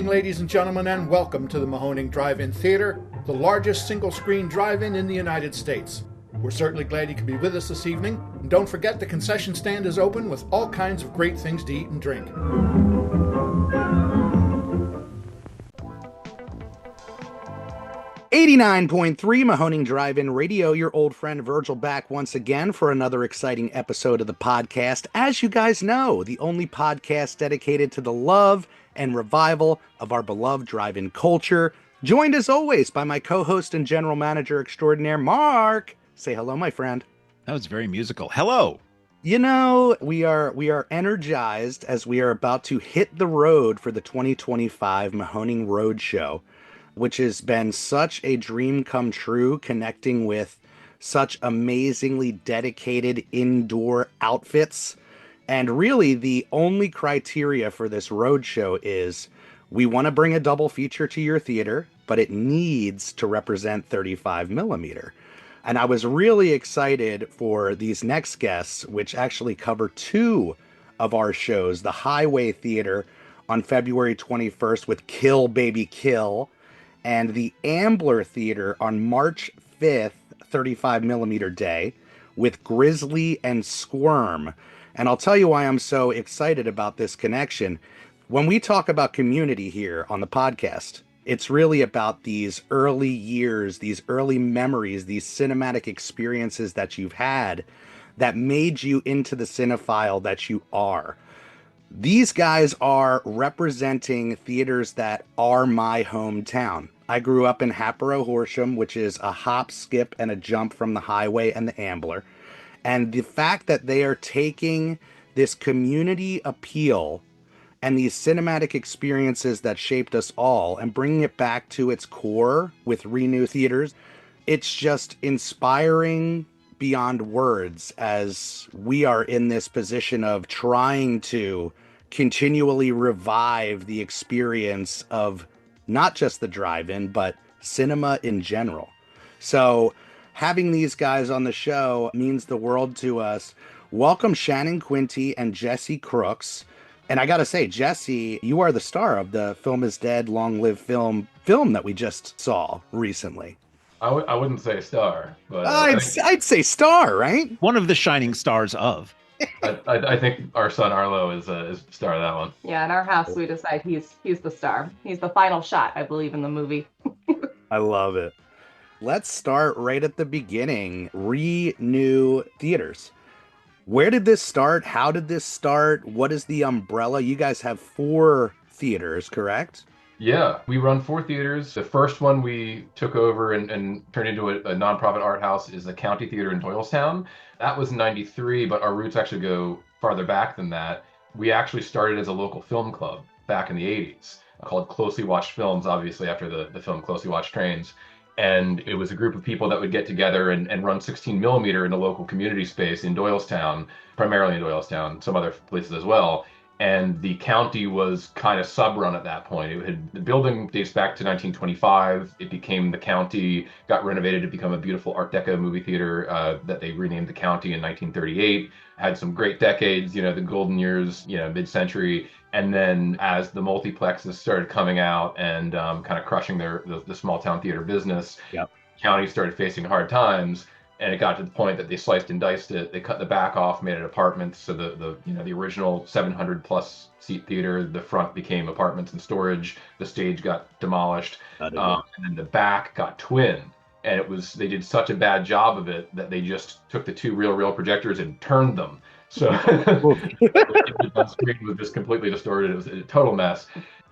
evening, ladies and gentlemen, and welcome to the Mahoning Drive-In Theater, the largest single-screen drive-in in the United States. We're certainly glad you could be with us this evening, and don't forget the concession stand is open with all kinds of great things to eat and drink. .3 Mahoning Drive-In Radio, your old friend Virgil back once again for another exciting episode of the podcast. As you guys know, the only podcast dedicated to the love and revival of our beloved drive-in culture. Joined as always by my co-host and general manager extraordinaire, Mark. Say hello, my friend. That was very musical. Hello. You know, we are energized as we are about to hit the road for the 2025 Mahoning Road Show, which has been such a dream come true, connecting with such amazingly dedicated indoor outfits. And really, the only criteria for this road show is we want to bring a double feature to your theater, but it needs to represent 35 millimeter. And I was really excited for these next guests, which actually cover two of our shows, the Hiway Theater on February 21st with Kill Baby Kill, and the Ambler Theater on March 5th, 35 millimeter day, with GRIZZLY and SQUIRM. And I'll tell you why I'm so excited about this connection. When we talk about community here on the podcast, it's really about these early years, these early memories, these cinematic experiences that you've had that made you into the cinephile that you are. These guys are representing theaters that are my hometown. I grew up in Hatboro, Horsham, which is a hop, skip, and a jump from the Hiway and the Ambler. And the fact that they are taking this community appeal and these cinematic experiences that shaped us all and bringing it back to its core with Renew Theaters, it's just inspiring beyond words as we are in this position of trying to continually revive the experience of not just the drive-in, but cinema in general. So having these guys on the show means the world to us. Welcome Shannon Quinty and Jesse Crooks. And I gotta say, Jesse, you are the star of the Film is Dead, Long Live film that we just saw recently. I wouldn't say star, but I'd say star, right? One of the shining stars of. I think our son Arlo is the star of that one. Yeah, in our house we decide he's the star. He's the final shot, I believe, in the movie. I love it. Let's start right at the beginning. Renew Theaters. Where did this start? How did this start? What is the umbrella? You guys have 4 theaters, correct? Yeah, we run 4 theaters. The first one we took over and turned into a nonprofit art house is the County Theater in Doylestown. That was in '93, but our roots actually go farther back than that. We actually started as a local film club back in the 80s called Closely Watched Films, obviously after the film Closely Watched Trains. And it was a group of people that would get together and run 16 millimeter in the local community space in Doylestown, primarily in Doylestown, some other places as well. And the county was kind of sub-run at that point. The building dates back to 1925. It became the county, got renovated to become a beautiful Art Deco movie theater that they renamed the county in 1938. Had some great decades, the golden years, mid-century. And then as the multiplexes started coming out and kind of crushing the small town theater business, yep. County started facing hard times. And it got to the point that they sliced and diced it. They cut the back off, made it apartments. So the original 700 plus seat theater, the front became apartments and storage. The stage got demolished, and then the back got twinned. And they did such a bad job of it that they just took the 2 real projectors and turned them. So the screen was just completely distorted. It was a total mess.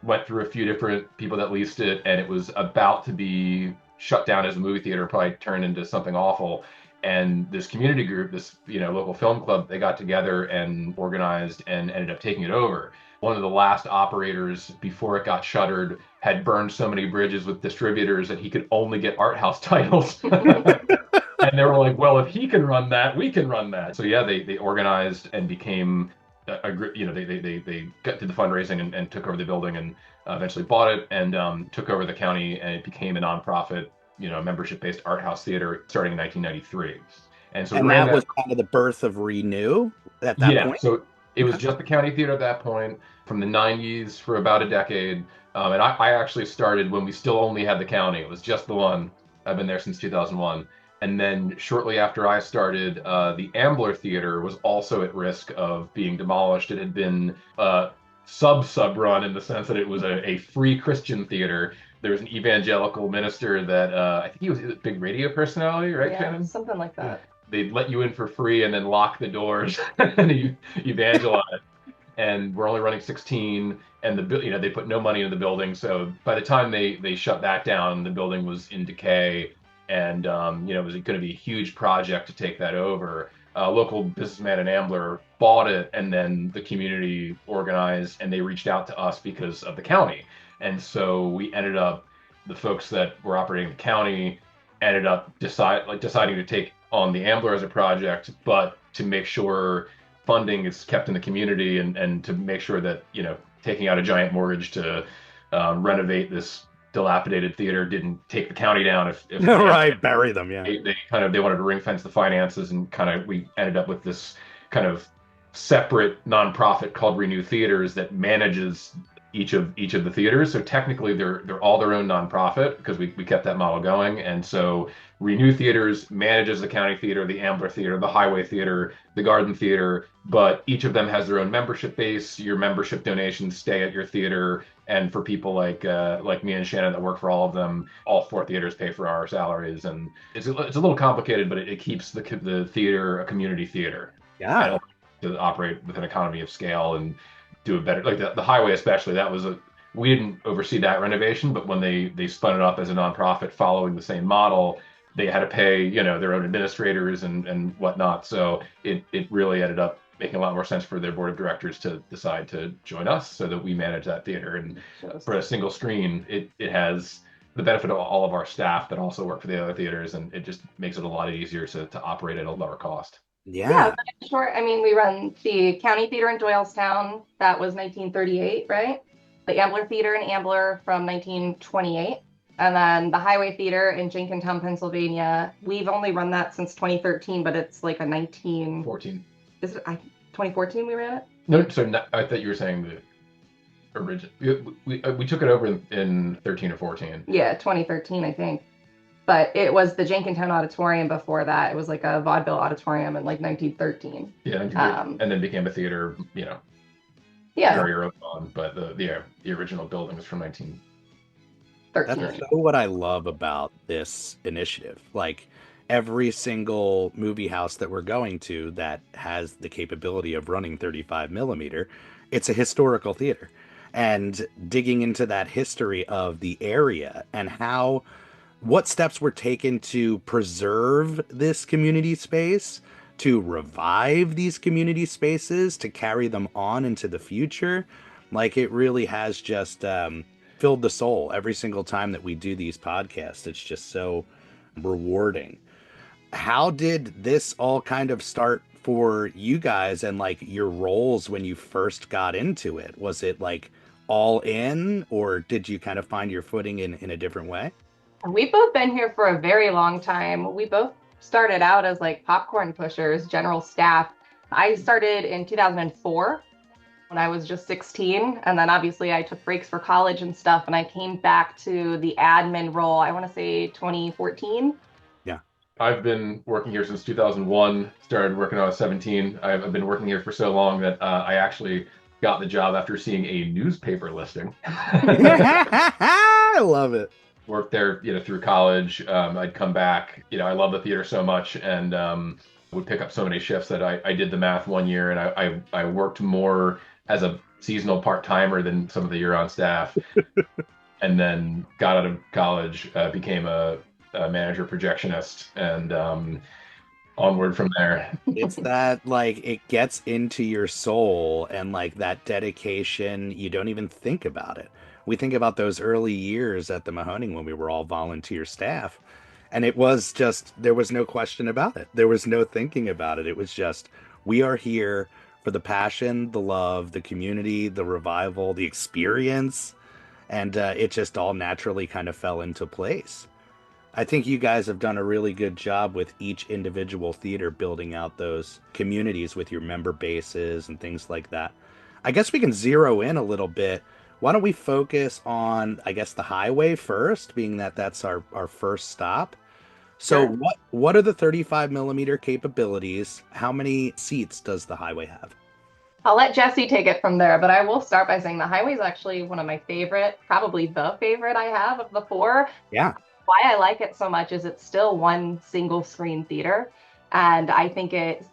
Went through a few different people that leased it, and it was about to be shut down as a movie theater, probably turned into something awful. And this community group, this local film club, they got together and organized and ended up taking it over. One of the last operators before it got shuttered had burned so many bridges with distributors that he could only get art house titles. And they were like, well, if he can run that, we can run that. So yeah, they organized and became a group. They got to the fundraising and took over the building and eventually bought it and took over the county, and it became a nonprofit, membership-based art house theater starting in 1993. And that was kind of the birth of Renew at that point? It was just the county theater at that point, from the 90s for about a decade. And I actually started when we still only had the county. It was just the one. I've been there since 2001. And then shortly after I started, the Ambler Theater was also at risk of being demolished. It had been sub-run in the sense that it was a free Christian theater. There was an evangelical minister that I think he was a big radio personality, right, Shannon? Something like that. They'd let you in for free and then lock the doors and evangelize. And we're only running 16, and they put no money into the building. So by the time they shut that down, the building was in decay, and it was going to be a huge project to take that over. A local businessman in Ambler bought it, and then the community organized, and they reached out to us because of the county. And so we ended up, the folks that were operating the county ended up deciding to take on the Ambler as a project, but to make sure funding is kept in the community, and to make sure that, taking out a giant mortgage to renovate this dilapidated theater didn't take the county down. If right, bury them. Yeah, they wanted to ring fence the finances, and we ended up with this kind of separate nonprofit called Renew Theaters that manages each of the theaters. So technically they're all their own nonprofit, because we kept that model going. And so Renew Theaters manages the county theater, the Ambler Theater, the Hiway Theater, the Garden Theater, but each of them has their own membership base. Your membership donations stay at your theater, and for people like me and Shannon that work for all of them, all 4 theaters pay for our salaries. And it's a little complicated, but it keeps the theater a community theater. Yeah, to operate with an economy of scale and do a better, like the Hiway especially. We didn't oversee that renovation, but when they spun it up as a nonprofit following the same model, they had to pay their own administrators and whatnot. So it really ended up making a lot more sense for their board of directors to decide to join us so that we manage that theater. And for a single screen, it has the benefit of all of our staff that also work for the other theaters, and it just makes it a lot easier to operate at a lower cost. Yeah. Sure. I mean, we run the County Theater in Doylestown. That was 1938, right? The Ambler Theater in Ambler from 1928. And then the Hiway Theater in Jenkintown, Pennsylvania. We've only run that since 2013, but it's like a 14. Is it 2014 we ran it? No, so I thought you were saying the original. We took it over in 13 or 14. Yeah, 2013, I think. But it was the Jenkintown Auditorium before that. It was like a vaudeville auditorium in like 1913. Yeah, and then became a theater, very early on. But the original building was from 1913. That's so what I love about this initiative. Like, every single movie house that we're going to that has the capability of running 35 millimeter, it's a historical theater. And digging into that history of the area and what steps were taken to preserve this community space, to revive these community spaces, to carry them on into the future. Like, it really has just filled the soul every single time that we do these podcasts. It's just so rewarding. How did this all kind of start for you guys, and like your roles when you first got into it? Was it like all in, or did you kind of find your footing in a different way? We've both been here for a very long time. We both started out as like popcorn pushers, general staff. I started in 2004 when I was just 16. And then obviously I took breaks for college and stuff. And I came back to the admin role, I want to say 2014. Yeah. I've been working here since 2001, started working when I was 17. I've been working here for so long that I actually got the job after seeing a newspaper listing. I love it. Worked there, through college. I'd come back. I love the theater so much, and would pick up so many shifts that I did the math one year, and I worked more as a seasonal part-timer than some of the year-on staff. And then got out of college, became a manager projectionist, and onward from there. It's that, like, it gets into your soul, and like that dedication, you don't even think about it. We think about those early years at the Mahoning when we were all volunteer staff, and it was just, there was no question about it. There was no thinking about it. It was just, we are here for the passion, the love, the community, the revival, the experience, and it just all naturally kind of fell into place. I think you guys have done a really good job with each individual theater building out those communities with your member bases and things like that. I guess we can zero in a little bit. Why don't we focus on, I guess, the Hiway first, being that that's our first stop. So Sure. what are the 35 millimeter capabilities? How many seats does the Hiway have? I'll let Jesse take it from there, but I will start by saying the Hiway is actually one of my favorite, probably the favorite I have of the four. Yeah. Why I like it so much is it's still one single screen theater. And I think it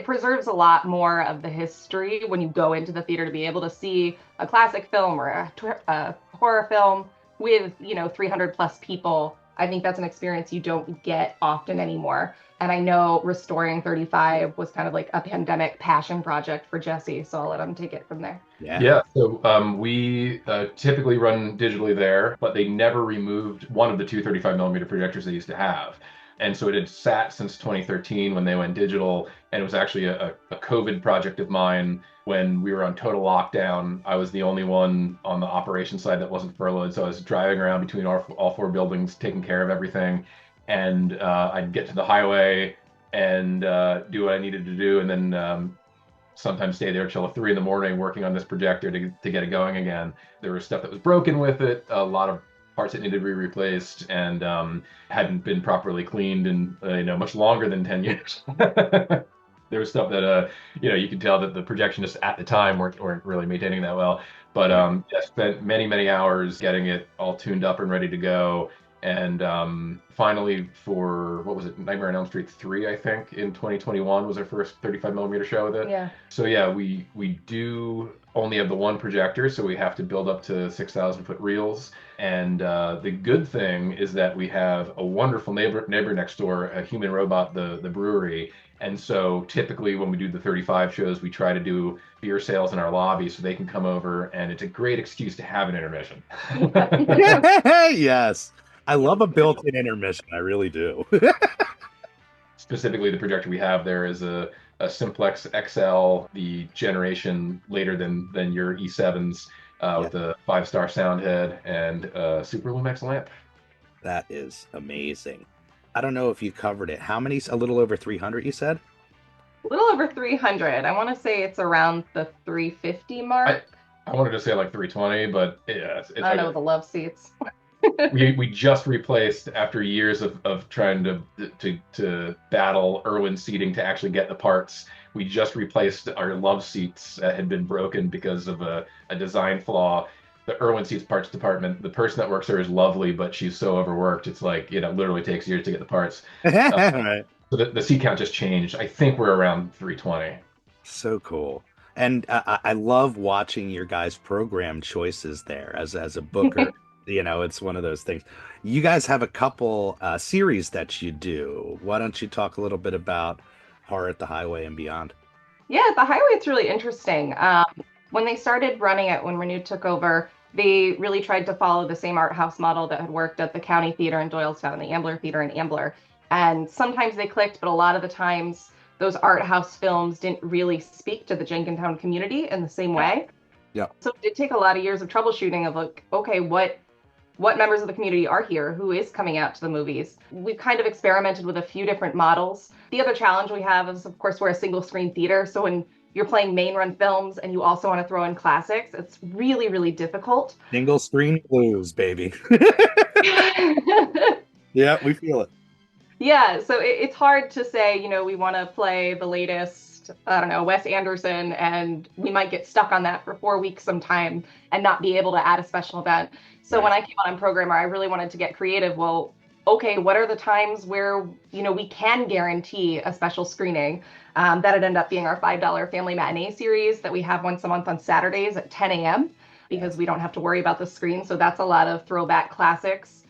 preserves a lot more of the history when you go into the theater to be able to see a classic film or a horror film with, 300 plus people. I think that's an experience you don't get often anymore. And I know restoring 35 was kind of like a pandemic passion project for Jesse. So I'll let him take it from there. Yeah. So we typically run digitally there, but they never removed one of the two 35 millimeter projectors they used to have. And so it had sat since 2013 when they went digital. And it was actually a COVID project of mine when we were on total lockdown. I was the only one on the operations side that wasn't furloughed. So I was driving around between all four buildings, taking care of everything. And I'd get to the Hiway and do what I needed to do. And then sometimes stay there till 3 a.m. working on this projector to get it going again. There was stuff that was broken with it, a lot of parts that needed to be replaced, and hadn't been properly cleaned in much longer than 10 years. There was stuff that you could tell that the projectionists at the time weren't really maintaining that well. But spent many hours getting it all tuned up and ready to go. And finally, for what was it, Nightmare on Elm Street 3, I think, in 2021 was our first 35 millimeter show with it. Yeah. So yeah, we do only have the one projector, so we have to build up to 6,000 foot reels. And the good thing is that we have a wonderful neighbor next door, a Human Robot, the brewery. And so typically when we do the 35 shows, we try to do beer sales in our lobby so they can come over, and it's a great excuse to have an intermission. Yes. I love a built-in intermission. I really do. Specifically, the projector we have there is a Simplex XL, the generation later than your E7s, with a 5-star sound head and a Super Lumex lamp. That is amazing. I don't know if you covered it. How many? A little over 300, you said? A little over 300. I want to say it's around the 350 mark. I wanted to say like 320, but yeah, it's I don't know, the love seats. we just replaced, after years of trying to battle Irwin seating to actually get the parts. We just replaced our love seats that had been broken because of a design flaw. The Irwin seats parts department, the person that works there is lovely, but she's so overworked. It's like, literally takes years to get the parts. Right. So the seat count just changed. I think we're around 320. So cool. And I love watching your guys' program choices there as a booker. It's one of those things. You guys have a couple series that you do. Why don't you talk a little bit about Horror at the Hiway and beyond? Yeah, the Hiway, it's really interesting. When they started running it, when Renew took over, they really tried to follow the same art house model that had worked at the County Theater in Doylestown, the Ambler Theater in Ambler. And sometimes they clicked, but a lot of the times those art house films didn't really speak to the Jenkintown community in the same way. Yeah. So it did take a lot of years of troubleshooting of like, okay, what members of the community are here? Who is coming out to the movies? We've kind of experimented with a few different models. The other challenge we have is, of course, we're a single screen theater. So when you're playing main run films and you also want to throw in classics, it's really, really difficult. Single screen blues, baby. Yeah, we feel it. Yeah, so it's hard to say, we want to play the latest, I don't know, Wes Anderson, and we might get stuck on that for 4 weeks sometime and not be able to add a special event. So when I came on Programmer, I really wanted to get creative. Well, okay, what are the times where, we can guarantee a special screening? That'd end up being our $5 family matinee series that we have once a month on Saturdays at 10 a.m. because we don't have to worry about the screen. So that's a lot of throwback classics.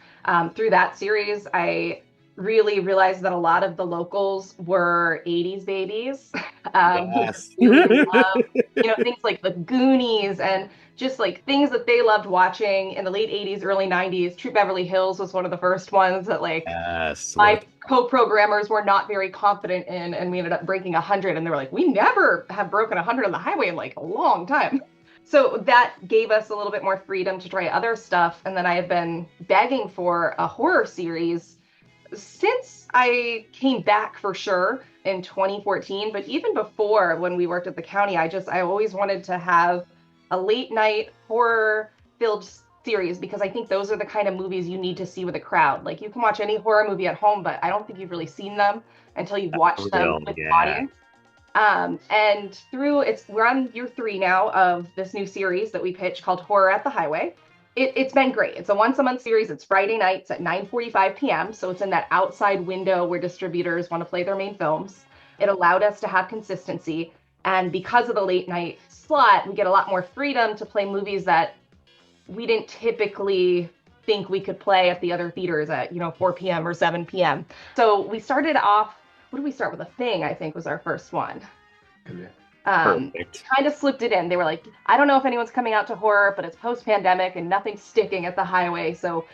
Through that series, I really realized that a lot of the locals were 80s babies. Yes. Who really loved, things like the Goonies and just like things that they loved watching in the late 80s, early 90s. Troop Beverly Hills was one of the first ones that my co-programmers were not very confident in, and we ended up breaking 100, and they were like, we never have broken 100 on the Hiway in like a long time. So that gave us a little bit more freedom to try other stuff. And then I have been begging for a horror series since I came back for sure in 2014, but even before when we worked at the county, I always wanted to have a late night horror filled series because I think those are the kind of movies you need to see with a crowd. Like you can watch any horror movie at home, but I don't think you've really seen them until you've watched them with the audience. And we're on year 3 now of this new series that we pitched called Horror at the Hiway. It's been great. It's a once a month series. It's Friday nights at 9:45 p.m. So it's in that outside window where distributors want to play their main films. It allowed us to have consistency. And because of the late night slot, we get a lot more freedom to play movies that we didn't typically think we could play at the other theaters at, 4 p.m. or 7 p.m. So we started off, what did we start with? A Thing, I think, was our first one. Perfect. Kind of slipped it in. They were like, I don't know if anyone's coming out to horror, but it's post-pandemic and nothing's sticking at the Hiway. So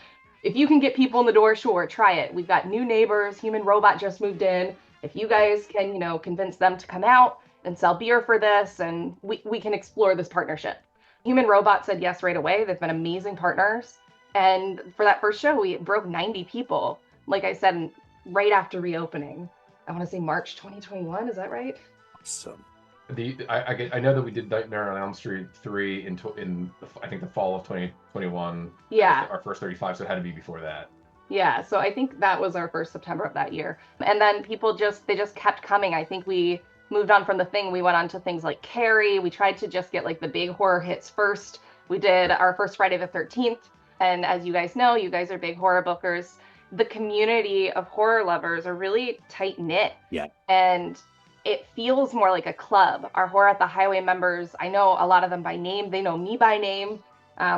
if you can get people in the door, sure, try it. We've got new neighbors. Human Robot just moved in. If you guys can, convince them to come out and sell beer for this, and we can explore this partnership. Human Robot said yes right away. They've been amazing partners. And for that first show, we broke 90 people. Like I said, right after reopening. I want to say March 2021. Is that right? Awesome. I know that we did Nightmare on Elm Street 3 in I think the fall of 2021. Yeah. Our first 35, so it had to be before that. Yeah, so I think that was our first September of that year. And then people just kept coming. I think we moved on from The Thing. We went on to things like Carrie. We tried to just get like the big horror hits first. We did our first Friday the 13th. And as you guys know, you guys are big horror bookers. The community of horror lovers are really tight knit. Yeah. And it feels more like a club. Our Horror at the Hiway members, I know a lot of them by name. They know me by name.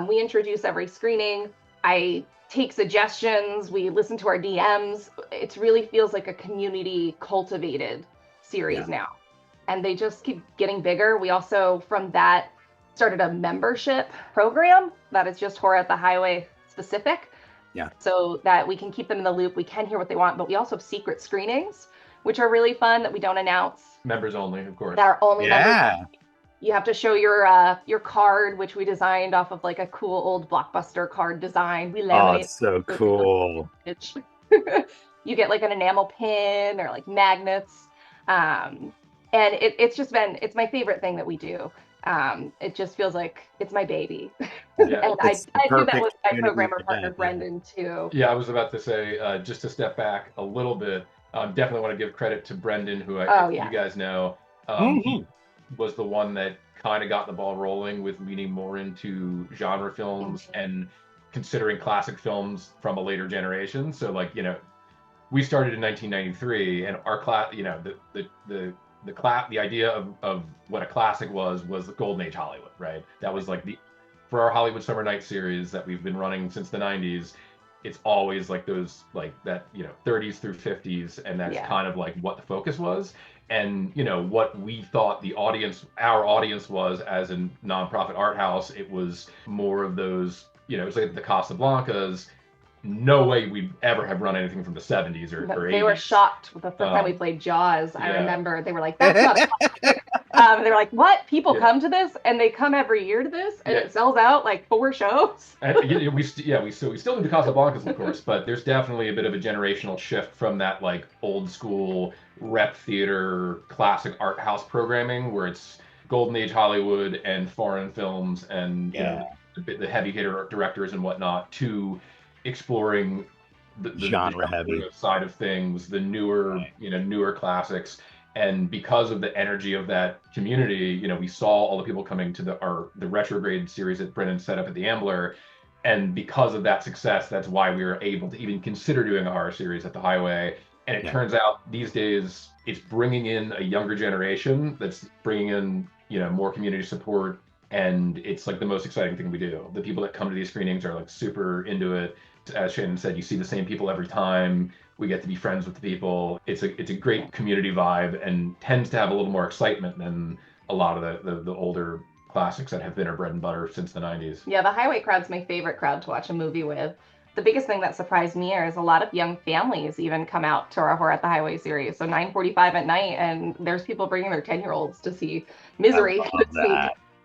We introduce every screening. I take suggestions. We listen to our DMs. It really feels like a community cultivated series now. And they just keep getting bigger. We also, from that, started a membership program that is just Horror at the Hiway specific. Yeah. So that we can keep them in the loop. We can hear what they want, but we also have secret screenings, which are really fun that we don't announce. Members only, of course. That are only members. You have to show your card, which we designed off of like a cool old Blockbuster card design. We laminate. Oh, it's so cool. You get like an enamel pin or like magnets. And it's my favorite thing that we do. It just feels like it's my baby. Yeah, and I do that with my programmer partner, Brendan, too. Yeah, I was about to say, just to step back a little bit, definitely want to give credit to Brendan, who you guys know. He was the one that kind of got the ball rolling with leaning more into genre films and considering classic films from a later generation. So we started in 1993, and our class, the idea of what a classic was the Golden Age Hollywood, right? That was like for our Hollywood Summer Night series that we've been running since the 90s, it's always like those, like that, 30s through 50s, and that's kind of like what the focus was. And, what we thought our audience was as a nonprofit art house, it was more of those, it was like the Casablancas. No way we'd ever have run anything from the 70s or 80s. They were shocked the first time we played Jaws. I remember they were like, that's not a classic. They were like, what? People come to this? And they come every year to this? And it sells out like 4 shows? And, we still do the Casablancas, of course, but there's definitely a bit of a generational shift from that like old school rep theater classic art house programming where it's Golden Age Hollywood and foreign films and the heavy hitter directors and whatnot to exploring the genre heavy side of things, the newer classics. And because of the energy of that community, we saw all the people coming to the retrograde series that Brennan set up at the Ambler. And because of that success, that's why we were able to even consider doing a horror series at the Hiway. And it turns out these days it's bringing in a younger generation that's bringing in, more community support. And it's like the most exciting thing we do. The people that come to these screenings are like super into it. As Shannon said, you see the same people every time. We get to be friends with the people. It's a great community vibe and tends to have a little more excitement than a lot of the older classics that have been our bread and butter since the 90s. Yeah, the Hiway crowd's my favorite crowd to watch a movie with. The biggest thing that surprised me is a lot of young families even come out to our Horror at the Hiway series. So 9:45 at night, and there's people bringing their 10-year-olds to see Misery.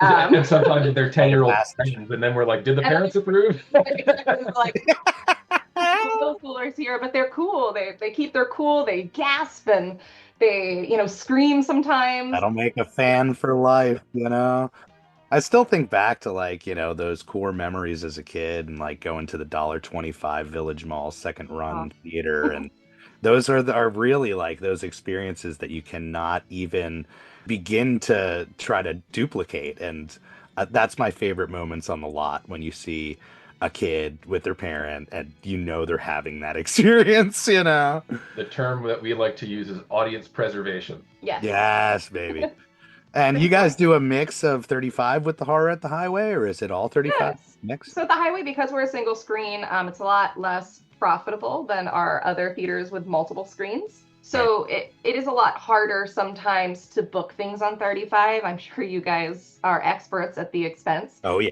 And sometimes they're 10-year-old friends, and then we're like, did the parents approve? middle schoolers here, but they're cool. They keep their cool. They gasp and they, scream sometimes. That'll make a fan for life, you know? I still think back to like, those core memories as a kid and like going to the $1.25 Village Mall second run theater. And those are really like those experiences that you cannot even begin to try to duplicate. And that's my favorite moments on the lot, when you see a kid with their parent and they're having that experience, The term that we like to use is audience preservation. Yes. Yes, baby. And you guys do a mix of 35 with the Horror at the Hiway, or is it all 35 Yes. mix? So at the Hiway, because we're a single screen, it's a lot less profitable than our other theaters with multiple screens. So it is a lot harder sometimes to book things on 35. I'm sure you guys are experts at the expense. Oh, yeah.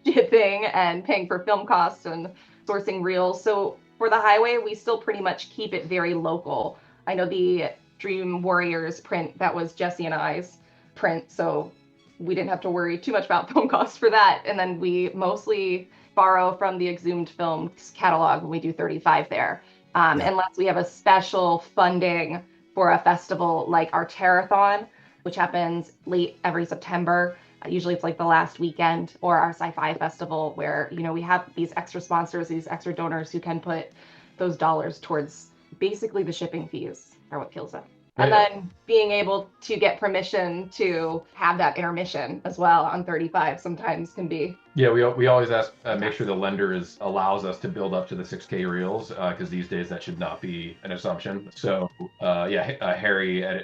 Shipping and paying for film costs and sourcing reels. So for the Hiway, we still pretty much keep it very local. I know the Dream Warriors print, that was Jesse and I's print, so we didn't have to worry too much about film costs for that. And then we mostly borrow from the Exhumed Films catalog when we do 35 there, unless we have a special funding for a festival like our Terrathon, which happens late every September. Usually it's like the last weekend, or our sci-fi festival where, we have these extra sponsors, these extra donors who can put those dollars towards basically the shipping fees are what kills them. And then being able to get permission to have that intermission as well on 35 sometimes can be. Yeah, we always ask, make sure the lender allows us to build up to the 6K reels, because these days that should not be an assumption. So Harry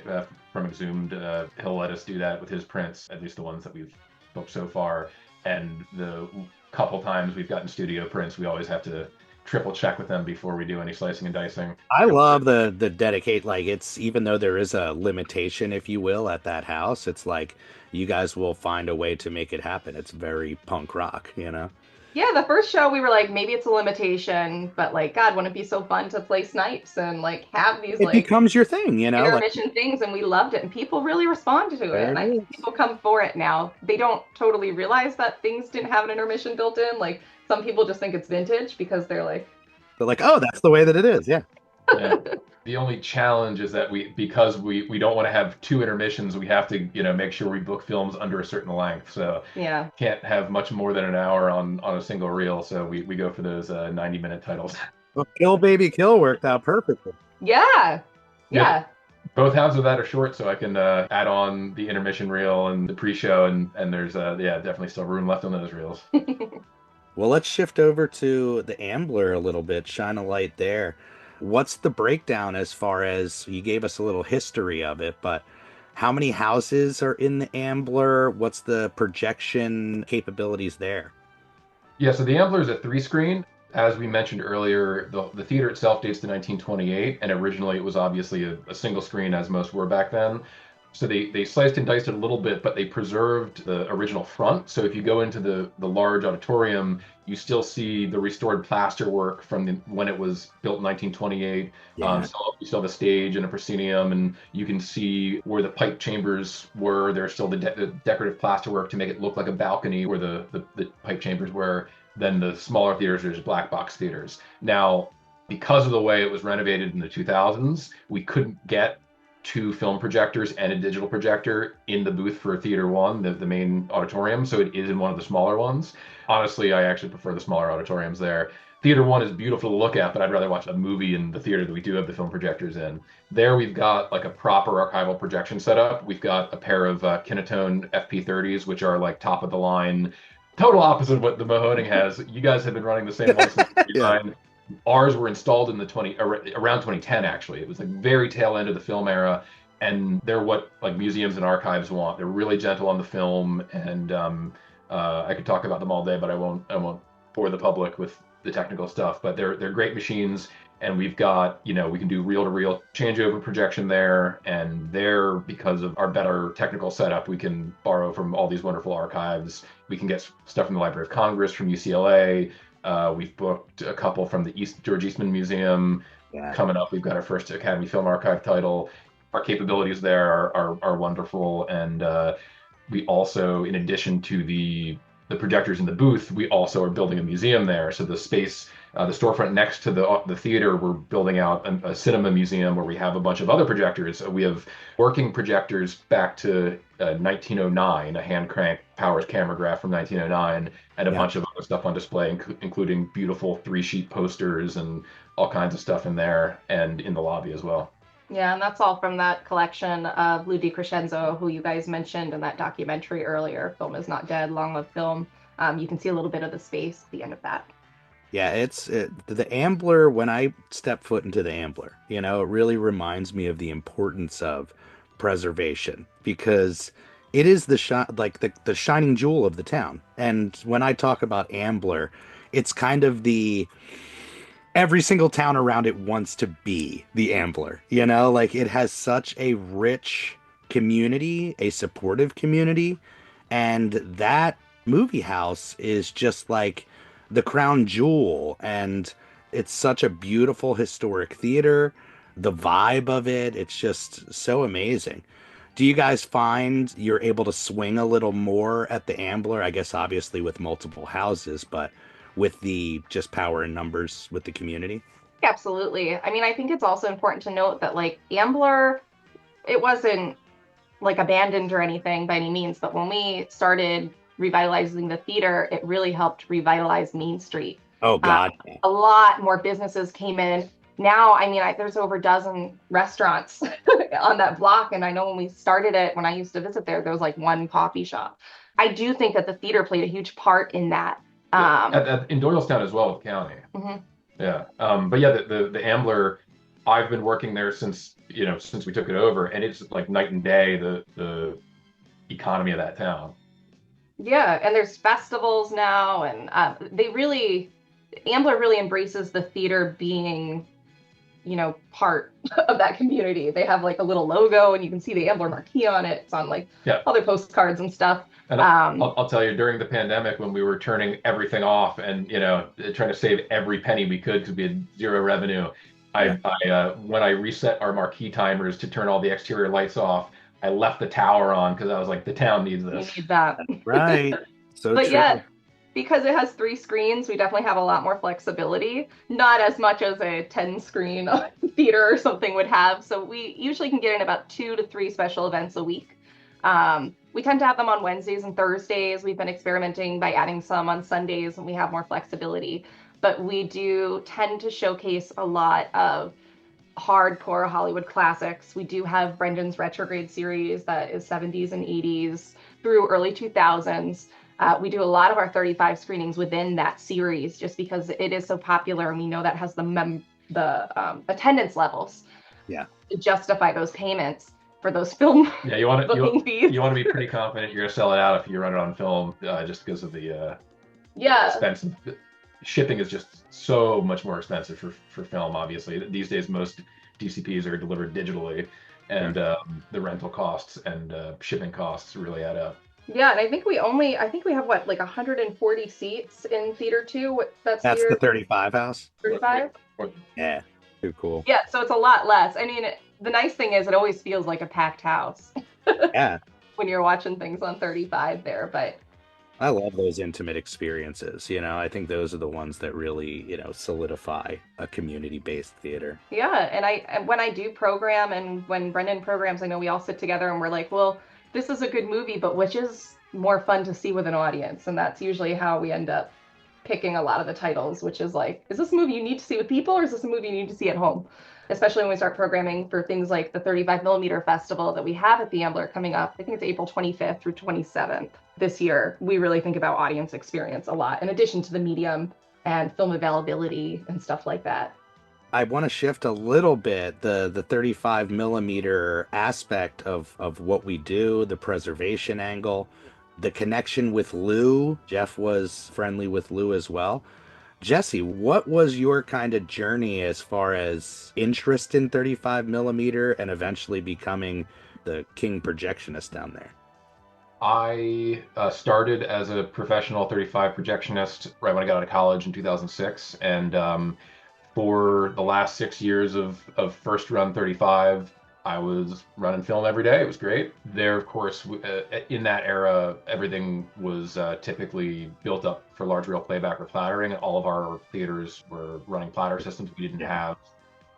from Exhumed, he'll let us do that with his prints, at least the ones that we've booked so far. And the couple times we've gotten studio prints, we always have to triple check with them before we do any slicing and dicing. I love the dedicate, like, it's, even though there is a limitation, if you will, at that house, it's like you guys will find a way to make it happen. It's very punk rock, Yeah, the first show we were like, maybe it's a limitation, but like, God, wouldn't it be so fun to play snipes and like have these it becomes your thing, intermission things, and we loved it, and people really responded to it. And I think people come for it now. They don't totally realize that things didn't have an intermission built in. Like, some people just think it's vintage because they're like, oh, that's the way that it is. Yeah. The only challenge is that because we don't want to have two intermissions, we have to make sure we book films under a certain length. So can't have much more than an hour on a single reel. So we go for those 90-minute titles. Well, Kill Baby Kill worked out perfectly. Yeah. Both halves of that are short, so I can add on the intermission reel and the pre-show, and there's definitely still room left on those reels. Well, let's shift over to the Ambler a little bit, shine a light there. What's the breakdown as far as, you gave us a little history of it, but how many houses are in the Ambler? What's the projection capabilities there? Yeah, so the Ambler is a 3-screen. As we mentioned earlier, the theater itself dates to 1928, and originally it was obviously a single screen, as most were back then. So they sliced and diced it a little bit, but they preserved the original front. So if you go into the large auditorium, you still see the restored plaster work from when it was built in 1928. Yeah. So you still have a stage and a proscenium, and you can see where the pipe chambers were. There's still the decorative plaster work to make it look like a balcony where the pipe chambers were. Then the smaller theaters, there's black box theaters. Now, because of the way it was renovated in the 2000s, we couldn't get 2 film projectors and a digital projector in the booth for Theater 1, the main auditorium, so it is in one of the smaller ones. Honestly, I actually prefer the smaller auditoriums there. Theater 1 is beautiful to look at, but I'd rather watch a movie in the theater that we do have the film projectors in. There we've got like a proper archival projection setup. We've got a pair of Kinetone FP30s, which are like top of the line, total opposite of what the Mahoning has. You guys have been running the same one since 1999. Ours were installed in around 2010, actually. It was like very tail end of the film era, and they're what like museums and archives want. They're really gentle on the film, and I could talk about them all day, but I won't bore the public with the technical stuff. But they're great machines, and we've got, we can do reel-to-reel changeover projection there, and there, because of our better technical setup, we can borrow from all these wonderful archives. We can get stuff from the Library of Congress, from UCLA. We've booked a couple from the George Eastman Museum. Coming up, we've got our first Academy Film Archive title. Our capabilities there are wonderful, and we also, in addition to the projectors in the booth, we also are building a museum there. So the space The storefront next to the theater, we're building out a cinema museum where we have a bunch of other projectors. We have working projectors back to 1909, a hand crank Powers cameragraph from 1909, and a bunch of other stuff on display, including beautiful 3-sheet posters and all kinds of stuff in there and in the lobby as well. Yeah, and that's all from that collection of Lou DiCrescenzo, who you guys mentioned in that documentary earlier, Film Is Not Dead, Long Live Film. You can see a little bit of the space at the end of that. Yeah, the Ambler, when I step foot into the Ambler, it really reminds me of the importance of preservation, because it is the shining jewel of the town. And when I talk about Ambler, it's kind of every single town around it wants to be the Ambler, it has such a rich community, a supportive community, and that movie house is just like the crown jewel, and it's such a beautiful historic theater. The vibe of it's just so amazing. Do you guys find you're able to swing a little more at the Ambler? I guess obviously with multiple houses, but with the just power and numbers with the community? Absolutely. I mean, I think it's also important to note that Ambler, it wasn't abandoned or anything by any means, but when we started revitalizing the theater, it really helped revitalize Main Street. Oh God. A lot more businesses came in. Now, I mean, there's over a dozen restaurants on that block. And I know when we started it, when I used to visit there was one coffee shop. I do think that the theater played a huge part in that. In Doylestown as well with the county. Mm-hmm. Yeah. But yeah, the Ambler, I've been working there since we took it over, and it's like night and day, the economy of that town. Yeah, and there's festivals now, and Ambler really embraces the theater being, part of that community. They have a little logo, and you can see the Ambler marquee on it. It's on other postcards and stuff. And I'll tell you, during the pandemic, when we were turning everything off and trying to save every penny we could because we had zero revenue, I when I reset our marquee timers to turn all the exterior lights off, I left the tower on because I was like, the town needs this. You need that. Right. So but true. Yeah, because it has 3 screens, we definitely have a lot more flexibility. Not as much as a 10-screen theater or something would have. So we usually can get in about 2 to 3 special events a week. We tend to have them on Wednesdays and Thursdays. We've been experimenting by adding some on Sundays when we have more flexibility. But we do tend to showcase a lot of hardcore Hollywood classics. We do have Brendan's Retrograde series that is 70s and 80s through early 2000s. We do a lot of our 35 screenings within that series just because it is so popular, and we know that has the attendance levels to justify those payments for those film booking fees. You want to be pretty confident you're going to sell it out if you run it on film, just because of the expensive. Shipping is just so much more expensive for film, obviously. These days, most DCPs are delivered digitally, and the rental costs and shipping costs really add up. Yeah, and I think we have 140 seats in Theater 2. That's the 35 house? 35? Yeah, too cool. Yeah, so it's a lot less. I mean, the nice thing is it always feels like a packed house. Yeah. When you're watching things on 35 there, but I love those intimate experiences. I think those are the ones that really, solidify a community-based theater. Yeah, and when I do program and when Brendan programs, I know we all sit together and we're like, well, this is a good movie, but which is more fun to see with an audience? And that's usually how we end up picking a lot of the titles, which is is this a movie you need to see with people, or is this a movie you need to see at home? Especially when we start programming for things like the 35mm festival that we have at the Ambler coming up. I think it's April 25th through 27th this year. We really think about audience experience a lot, in addition to the medium and film availability and stuff like that. I want to shift a little bit the 35mm aspect of what we do, the preservation angle, the connection with Lou. Jeff was friendly with Lou as well. Jesse, what was your kind of journey as far as interest in 35mm and eventually becoming the king projectionist down there? I started as a professional 35 projectionist right when I got out of college in 2006, and for the last 6 years of first run 35, I was running film every day. It was great. There, of course, in that era, everything was typically built up for large reel playback or plattering. All of our theaters were running platter systems. We didn't have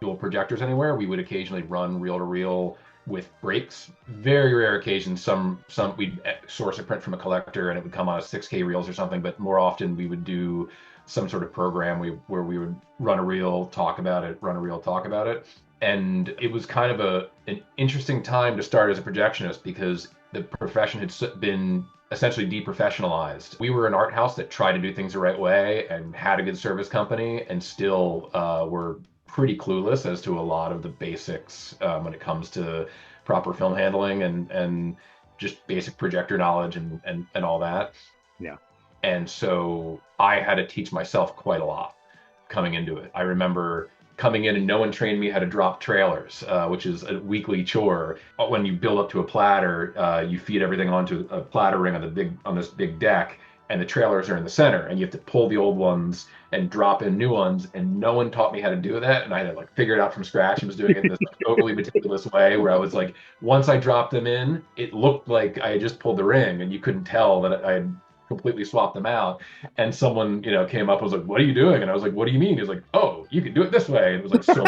dual projectors anywhere. We would occasionally run reel to reel with breaks. Very rare occasions, some we'd source a print from a collector and it would come on a 6K reels or something, but more often we would do some sort of program where we would run a reel, talk about it, run a reel, talk about it. And it was kind of an interesting time to start as a projectionist because the profession had been essentially deprofessionalized. We were an art house that tried to do things the right way and had a good service company and still were pretty clueless as to a lot of the basics when it comes to proper film handling and just basic projector knowledge and all that. Yeah. And so I had to teach myself quite a lot coming into it. I remember coming in and no one trained me how to drop trailers, which is a weekly chore. When you build up to a platter, you feed everything onto a platter ring on this big deck, and the trailers are in the center, and you have to pull the old ones and drop in new ones. And no one taught me how to do that, and I had to like figure it out from scratch and was doing it in this overly meticulous way where I was like, once I dropped them in, it looked like I had just pulled the ring, and you couldn't tell that I had completely swapped them out. And someone, came up and was like, "What are you doing?" And I was like, "What do you mean?" He was like, "Oh, you can do it this way." And it was like so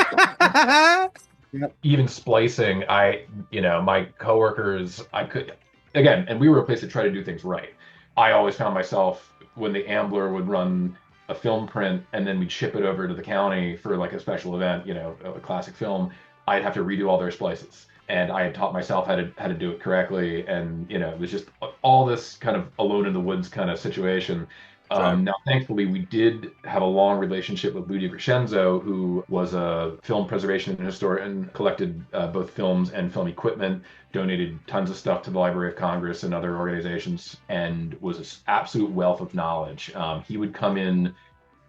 even splicing, my coworkers, I could, again, and we were a place to try to do things right. I always found myself when the Ambler would run a film print and then we'd ship it over to the county for like a special event, a classic film, I'd have to redo all their splices. And I had taught myself how to do it correctly. And, it was just all this kind of alone in the woods kind of situation. Now, thankfully, we did have a long relationship with Ludi Crescenzo, who was a film preservation historian, collected both films and film equipment, donated tons of stuff to the Library of Congress and other organizations, and was an absolute wealth of knowledge. He would come in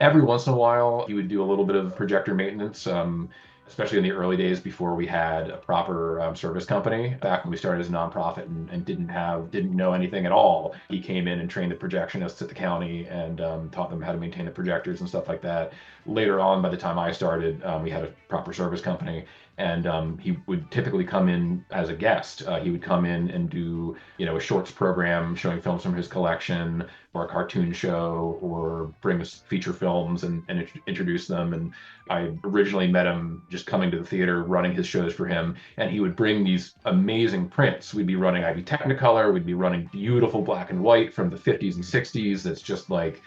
every once in a while. He would do a little bit of projector maintenance, especially in the early days before we had a proper service company. Back when we started as a nonprofit and didn't know anything at all, he came in and trained the projectionists at the county and taught them how to maintain the projectors and stuff like that. Later on, by the time I started, we had a proper service company, and he would typically come in as a guest. He would come in and do, a shorts program showing films from his collection, or a cartoon show, or bring us feature films and introduce them. And I originally met him just coming to the theater, running his shows for him, and he would bring these amazing prints. We'd be running IV Technicolor, we'd be running beautiful black and white from the 50s and 60s that's just like,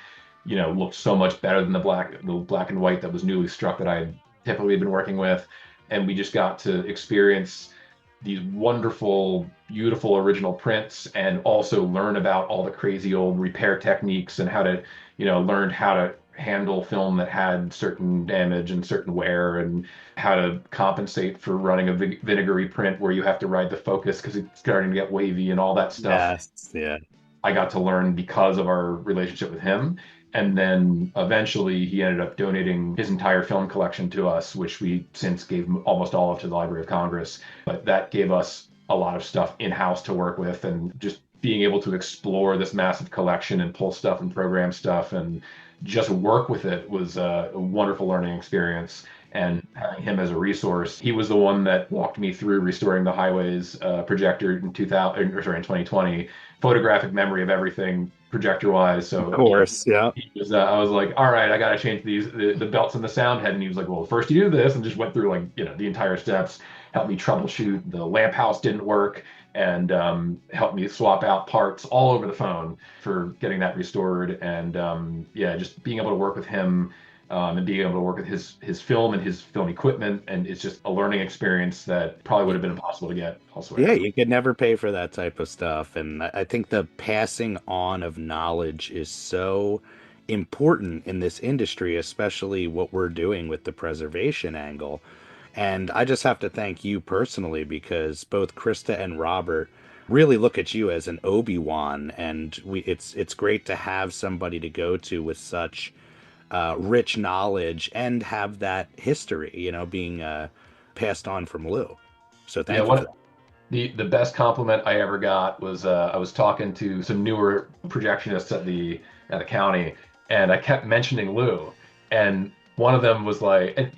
looked so much better than the black and white that was newly struck that I had typically been working with. And we just got to experience these wonderful, beautiful original prints and also learn about all the crazy old repair techniques and how to, learn how to handle film that had certain damage and certain wear, and how to compensate for running a vinegary print where you have to ride the focus because it's starting to get wavy and all that stuff. Yes, yeah. I got to learn because of our relationship with him. And then eventually he ended up donating his entire film collection to us, which we since gave almost all of to the Library of Congress. But that gave us a lot of stuff in-house to work with, and just being able to explore this massive collection and pull stuff and program stuff and just work with it was a wonderful learning experience. And having him as a resource, he was the one that walked me through restoring the Hiway's projector in 2020, photographic memory of everything projector-wise. So of course, yeah. I was like, all right, I got to change the belts and the sound head. And he was like, well, first you do this, and just went through like, the entire steps, helped me troubleshoot. The lamp house didn't work, and helped me swap out parts all over the phone for getting that restored. And just being able to work with him and being able to work with his film and his film equipment. And it's just a learning experience that probably would have been impossible to get elsewhere. Yeah, you could never pay for that type of stuff. And I think the passing on of knowledge is so important in this industry, especially what we're doing with the preservation angle. And I just have to thank you personally, because both Krista and Robert really look at you as an Obi-Wan, and it's great to have somebody to go to with such rich knowledge and have that history, being passed on from Lou. So thank you for that. The best compliment I ever got was I was talking to some newer projectionists at the county, and I kept mentioning Lou, and one of them was like, and,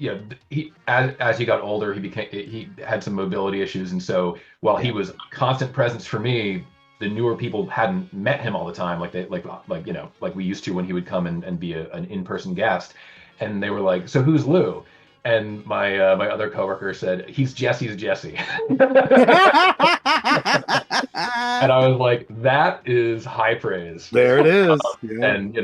he as he got older, he had some mobility issues, and so while he was a constant presence for me, the newer people hadn't met him all the time, like we used to when he would come and be an in-person guest, and they were like, "So who's Lou?" And my other coworker said, "He's Jesse's Jesse." And I was like, "That is high praise." There it is. Yeah. And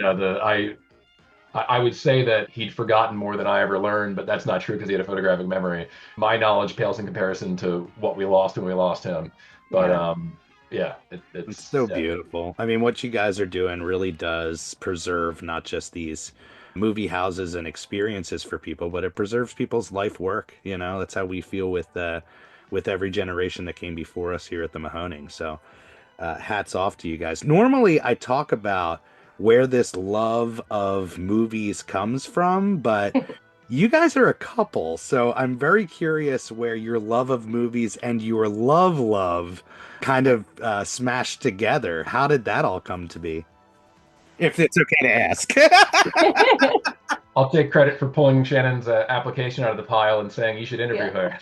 I would say that he'd forgotten more than I ever learned, but that's not true because he had a photographic memory. My knowledge pales in comparison to what we lost when we lost him. But it's so beautiful. I mean, what you guys are doing really does preserve not just these movie houses and experiences for people, but it preserves people's life work. That's how we feel with every generation that came before us here at the Mahoning. So hats off to you guys. Normally I talk about where this love of movies comes from, but you guys are a couple, so I'm very curious where your love of movies and your love kind of smashed together. How did that all come to be? If it's okay to ask. I'll take credit for pulling Shannon's application out of the pile and saying you should interview her.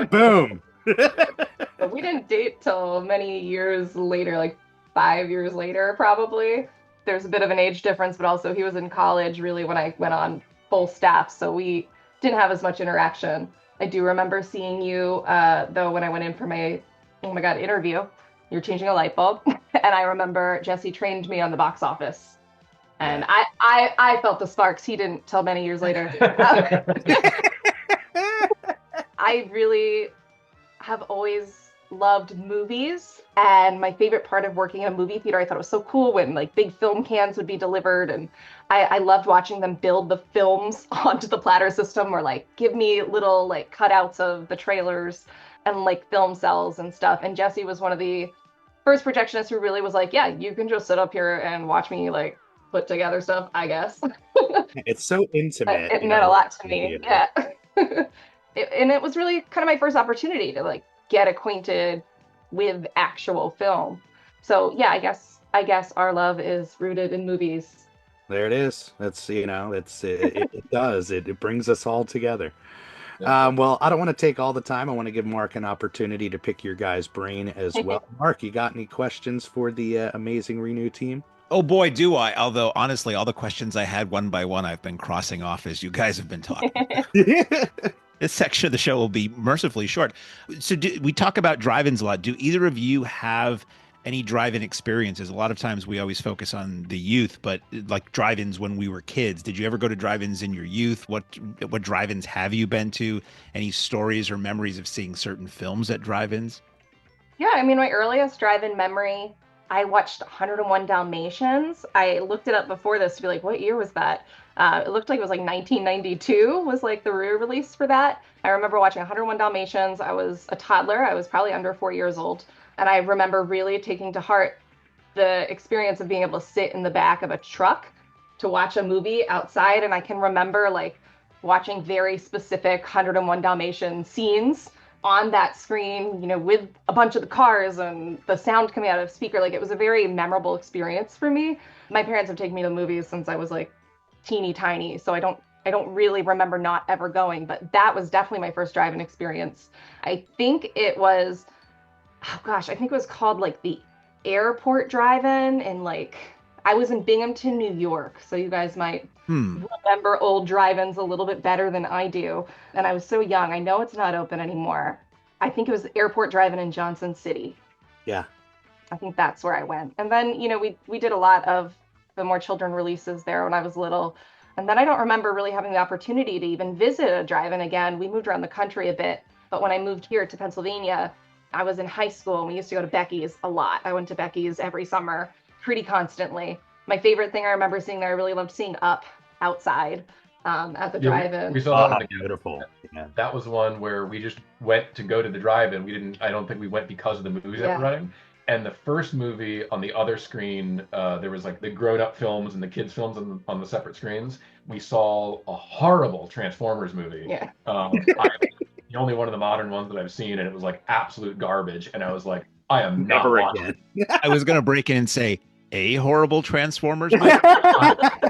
Boom. But we didn't date till many years later, like 5 years later, probably. There's a bit of an age difference, but also he was in college really when I went on full staff, so we didn't have as much interaction. I do remember seeing you, though, when I went in for my, oh my God, interview. You're changing a light bulb. And I remember Jesse trained me on the box office. And I felt the sparks. He didn't till many years later. I really have always loved movies, and my favorite part of working in a movie theater, I thought it was so cool when like big film cans would be delivered, and I loved watching them build the films onto the platter system, or like give me little like cutouts of the trailers and like film cells and stuff. And Jesse was one of the first projectionists who really was like, yeah, you can just sit up here and watch me like put together stuff, I guess. It's so intimate. It meant a lot to me. Yeah. And it was really kind of my first opportunity to like get acquainted with actual film. So yeah, I guess our love is rooted in movies. There it is. That's it does. It brings us all together. Well, I don't want to take all the time. I want to give Mark an opportunity to pick your guys' brain as well. Mark, you got any questions for the amazing Renew team? Oh boy, do I. Although honestly, all the questions I had one by one, I've been crossing off as you guys have been talking. This section of the show will be mercifully short. So we talk about drive-ins a lot. Do either of you have any drive-in experiences? A lot of times we always focus on the youth, but like drive-ins when we were kids. Did you ever go to drive-ins in your youth? What drive-ins have you been to? Any stories or memories of seeing certain films at drive-ins? Yeah, I mean, my earliest drive-in memory, I watched 101 Dalmatians. I looked it up before this to be like, what year was that? It looked like it was like 1992 was like the re-release for that. I remember watching 101 Dalmatians. I was a toddler. I was probably under 4 years old. And I remember really taking to heart the experience of being able to sit in the back of a truck to watch a movie outside. And I can remember like watching very specific 101 Dalmatian scenes on that screen, with a bunch of the cars and the sound coming out of the speaker. Like, it was a very memorable experience for me. My parents have taken me to movies since I was like teeny tiny, so I don't really remember not ever going, but that was definitely my first drive-in experience. I think it was, I think it was called like the Airport Drive-In, and like I was in Binghamton, New York, so you guys might remember old drive-ins a little bit better than I do. And I was so young. I know it's not open anymore. I think it was the Airport Drive-In in Johnson City. Yeah. I think that's where I went. And then, we did a lot of the more children releases there when I was little. And then I don't remember really having the opportunity to even visit a drive-in again. We moved around the country a bit. But when I moved here to Pennsylvania, I was in high school and we used to go to Becky's a lot. I went to Becky's every summer pretty constantly. My favorite thing I remember seeing there, I really loved seeing Up outside at the drive-in. We saw that beautiful. Yeah. That was one where we just went to go to the drive-in. I don't think we went because of the movies that were running. And the first movie on the other screen, there was like the grown-up films and the kids' films on the separate screens. We saw a horrible Transformers movie. Yeah. The only one of the modern ones that I've seen, and it was like absolute garbage. And I was like, I am not Never watching. again. I was going to break in and say, a horrible Transformers movie?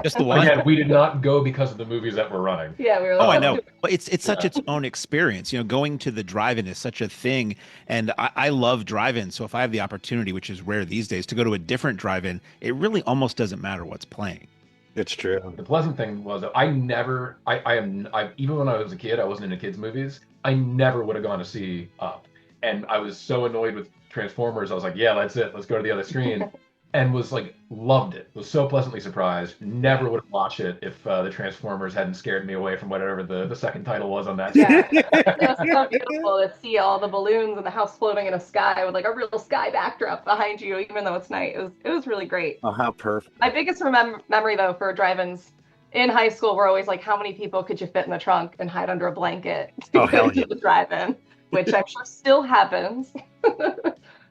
Just the one? Again, we did not go because of the movies that were running. Yeah, we were Oh, like, I know. But it's such its own experience. Going to the drive-in is such a thing. And I love drive-in. So if I have the opportunity, which is rare these days, to go to a different drive-in, it really almost doesn't matter what's playing. It's true. The pleasant thing was that I even when I was a kid, I wasn't into kids' movies. I never would have gone to see Up. And I was so annoyed with Transformers. I was like, yeah, that's it. Let's go to the other screen. And was like, loved it. Was so pleasantly surprised. Never would have watched it if the Transformers hadn't scared me away from whatever the second title was on that. Yeah, it was so beautiful to see all the balloons and the house floating in a sky with like a real sky backdrop behind you, even though it's night. It was really great. Oh, how perfect. My biggest memory though for drive-ins in high school were always like, how many people could you fit in the trunk and hide under a blanket to go to the drive-in, which I'm sure still happens.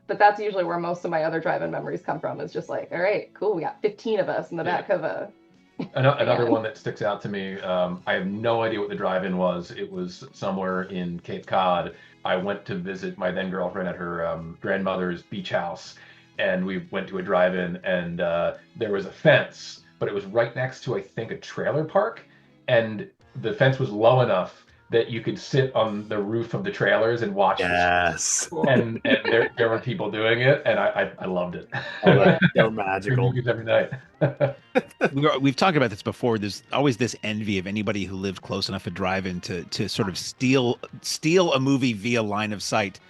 But that's usually where most of my other drive-in memories come from. It's just like, all right, cool, we got 15 of us in the back of a... Another one that sticks out to me, I have no idea what the drive-in was. It was somewhere in Cape Cod. I went to visit my then girlfriend at her grandmother's beach house, and we went to a drive-in, and there was a fence, but it was right next to, I think, a trailer park, and the fence was low enough that you could sit on the roof of the trailers and watch. Yes. And there were people doing it, and I loved it. Oh, they're magical. Every night. We've talked about this before. There's always this envy of anybody who lived close enough to drive-in to sort of steal a movie via line of sight.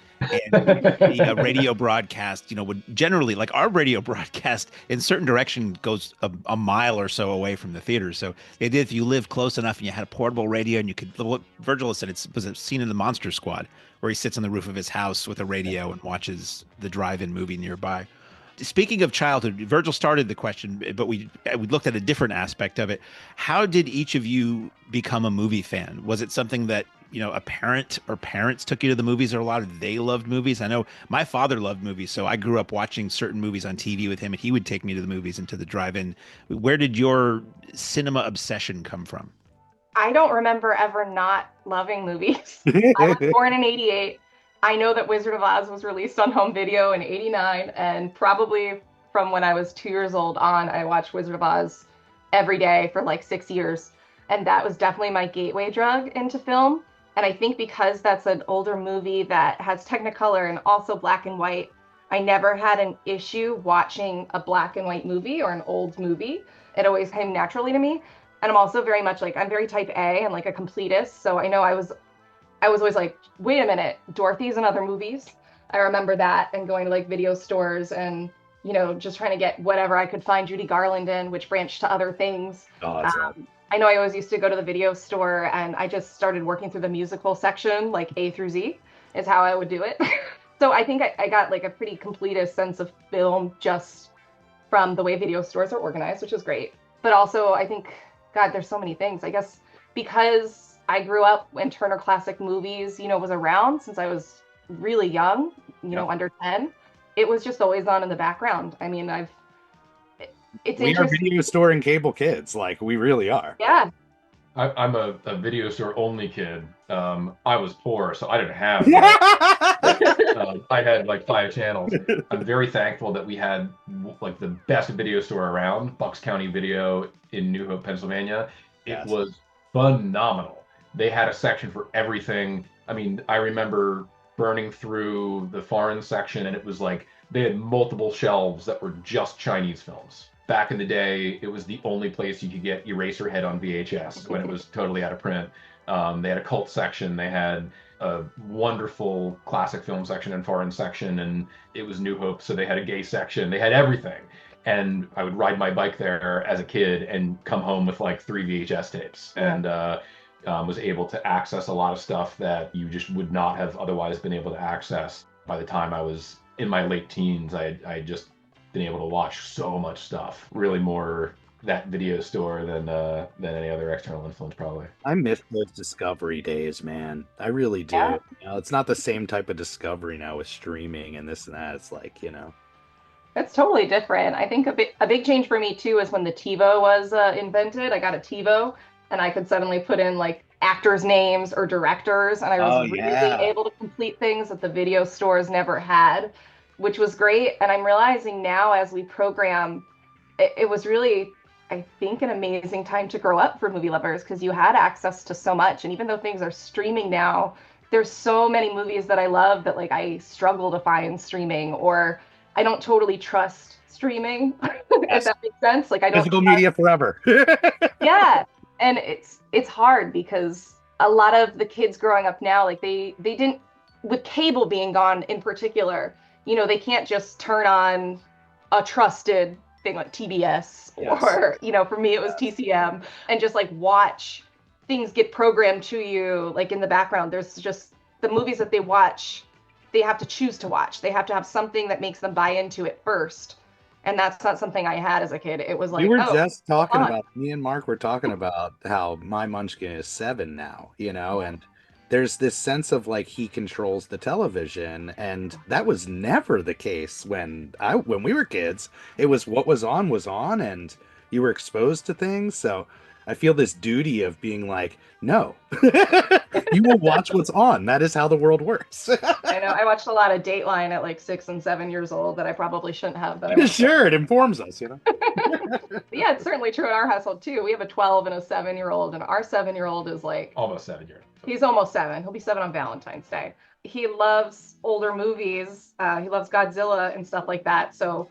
And the radio broadcast, would generally, like our radio broadcast in certain direction goes a mile or so away from the theater. So if you lived close enough and you had a portable radio and you could, what Virgil has said, was a scene in the Monster Squad where he sits on the roof of his house with a radio and watches the drive-in movie nearby. Speaking of childhood, Virgil started the question, but we looked at a different aspect of it. How did each of you become a movie fan? Was it something that a parent or parents took you to the movies, or a lot of they loved movies? I know my father loved movies, so I grew up watching certain movies on TV with him, and he would take me to the movies and to the drive-in. Where did your cinema obsession come from? I don't remember ever not loving movies. I was born in 88. I know that Wizard of Oz was released on home video in 89, and probably from when I was 2 years old on, I watched Wizard of Oz every day for like 6 years. And that was definitely my gateway drug into film. And I think because that's an older movie that has Technicolor and also black and white, I never had an issue watching a black and white movie or an old movie. It always came naturally to me. And I'm also very much like, I'm very type A and like a completist. So I know I was always like, wait a minute, Dorothy's in other movies. I remember that, and going to like video stores and, just trying to get whatever I could find Judy Garland in, which branched to other things. Awesome. I know I always used to go to the video store, and I just started working through the musical section, like A through Z is how I would do it. So I think I got like a pretty completist sense of film just from the way video stores are organized, which is great. But also I think, God, there's so many things. I guess because I grew up when Turner Classic Movies, was around since I was really young, under 10, it was just always on in the background. I mean, we are video store and cable kids, like we really are. Yeah. I'm a video store only kid. I was poor, so I didn't have that. I had like 5 channels. I'm very thankful that we had like the best video store around, Bucks County Video in New Hope, Pennsylvania. It was phenomenal. They had a section for everything. I mean, I remember burning through the foreign section, and it was like they had multiple shelves that were just Chinese films. Back in the day, it was the only place you could get Eraserhead on VHS when it was totally out of print. They had a cult section. They had a wonderful classic film section and foreign section, and it was New Hope, so they had a gay section. They had everything. And I would ride my bike there as a kid and come home with like 3 VHS tapes, and was able to access a lot of stuff that you just would not have otherwise been able to access. By the time I was in my late teens, I just been able to watch so much stuff, really more that video store than any other external influence, probably. I miss those discovery days, man. I really do. Yeah. It's not the same type of discovery now with streaming and this and that. It's like, It's totally different. I think a big change for me too is when the TiVo was invented. I got a TiVo, and I could suddenly put in like actors' names or directors, and I was really able to complete things that the video stores never had, which was great. And I'm realizing now, as we program it was really, I think, an amazing time to grow up for movie lovers because you had access to so much. And even though things are streaming now, there's so many movies that I love that like I struggle to find streaming, or I don't totally trust streaming, if that makes sense. Like I don't physical media forever. Yeah. And it's hard because a lot of the kids growing up now, like they didn't, with cable being gone in particular, you know, they can't just turn on a trusted thing like TBS or, you know, for me it was TCM, and just like watch things get programmed to you like in the background. There's just the movies that they watch, they have to choose to watch. They have to have something that makes them buy into it first. And that's not something I had as a kid. It was like, we were just talking about, me and Mark were talking about how my Munchkin is 7 now, you know, and there's this sense of like he controls the television, and that was never the case when we were kids. It was what was on, and you were exposed to things. So I feel this duty of being like, no, you will watch what's on. That is how the world works. I know. I watched a lot of Dateline at like 6 and 7 years old that I probably shouldn't have. But sure, it informs us, you know. Yeah, it's certainly true in our household too. We have a 12 and a 7-year-old, and our 7-year-old is like almost 7 years. He's almost 7. He'll be 7 on Valentine's Day. He loves older movies. He loves Godzilla and stuff like that. So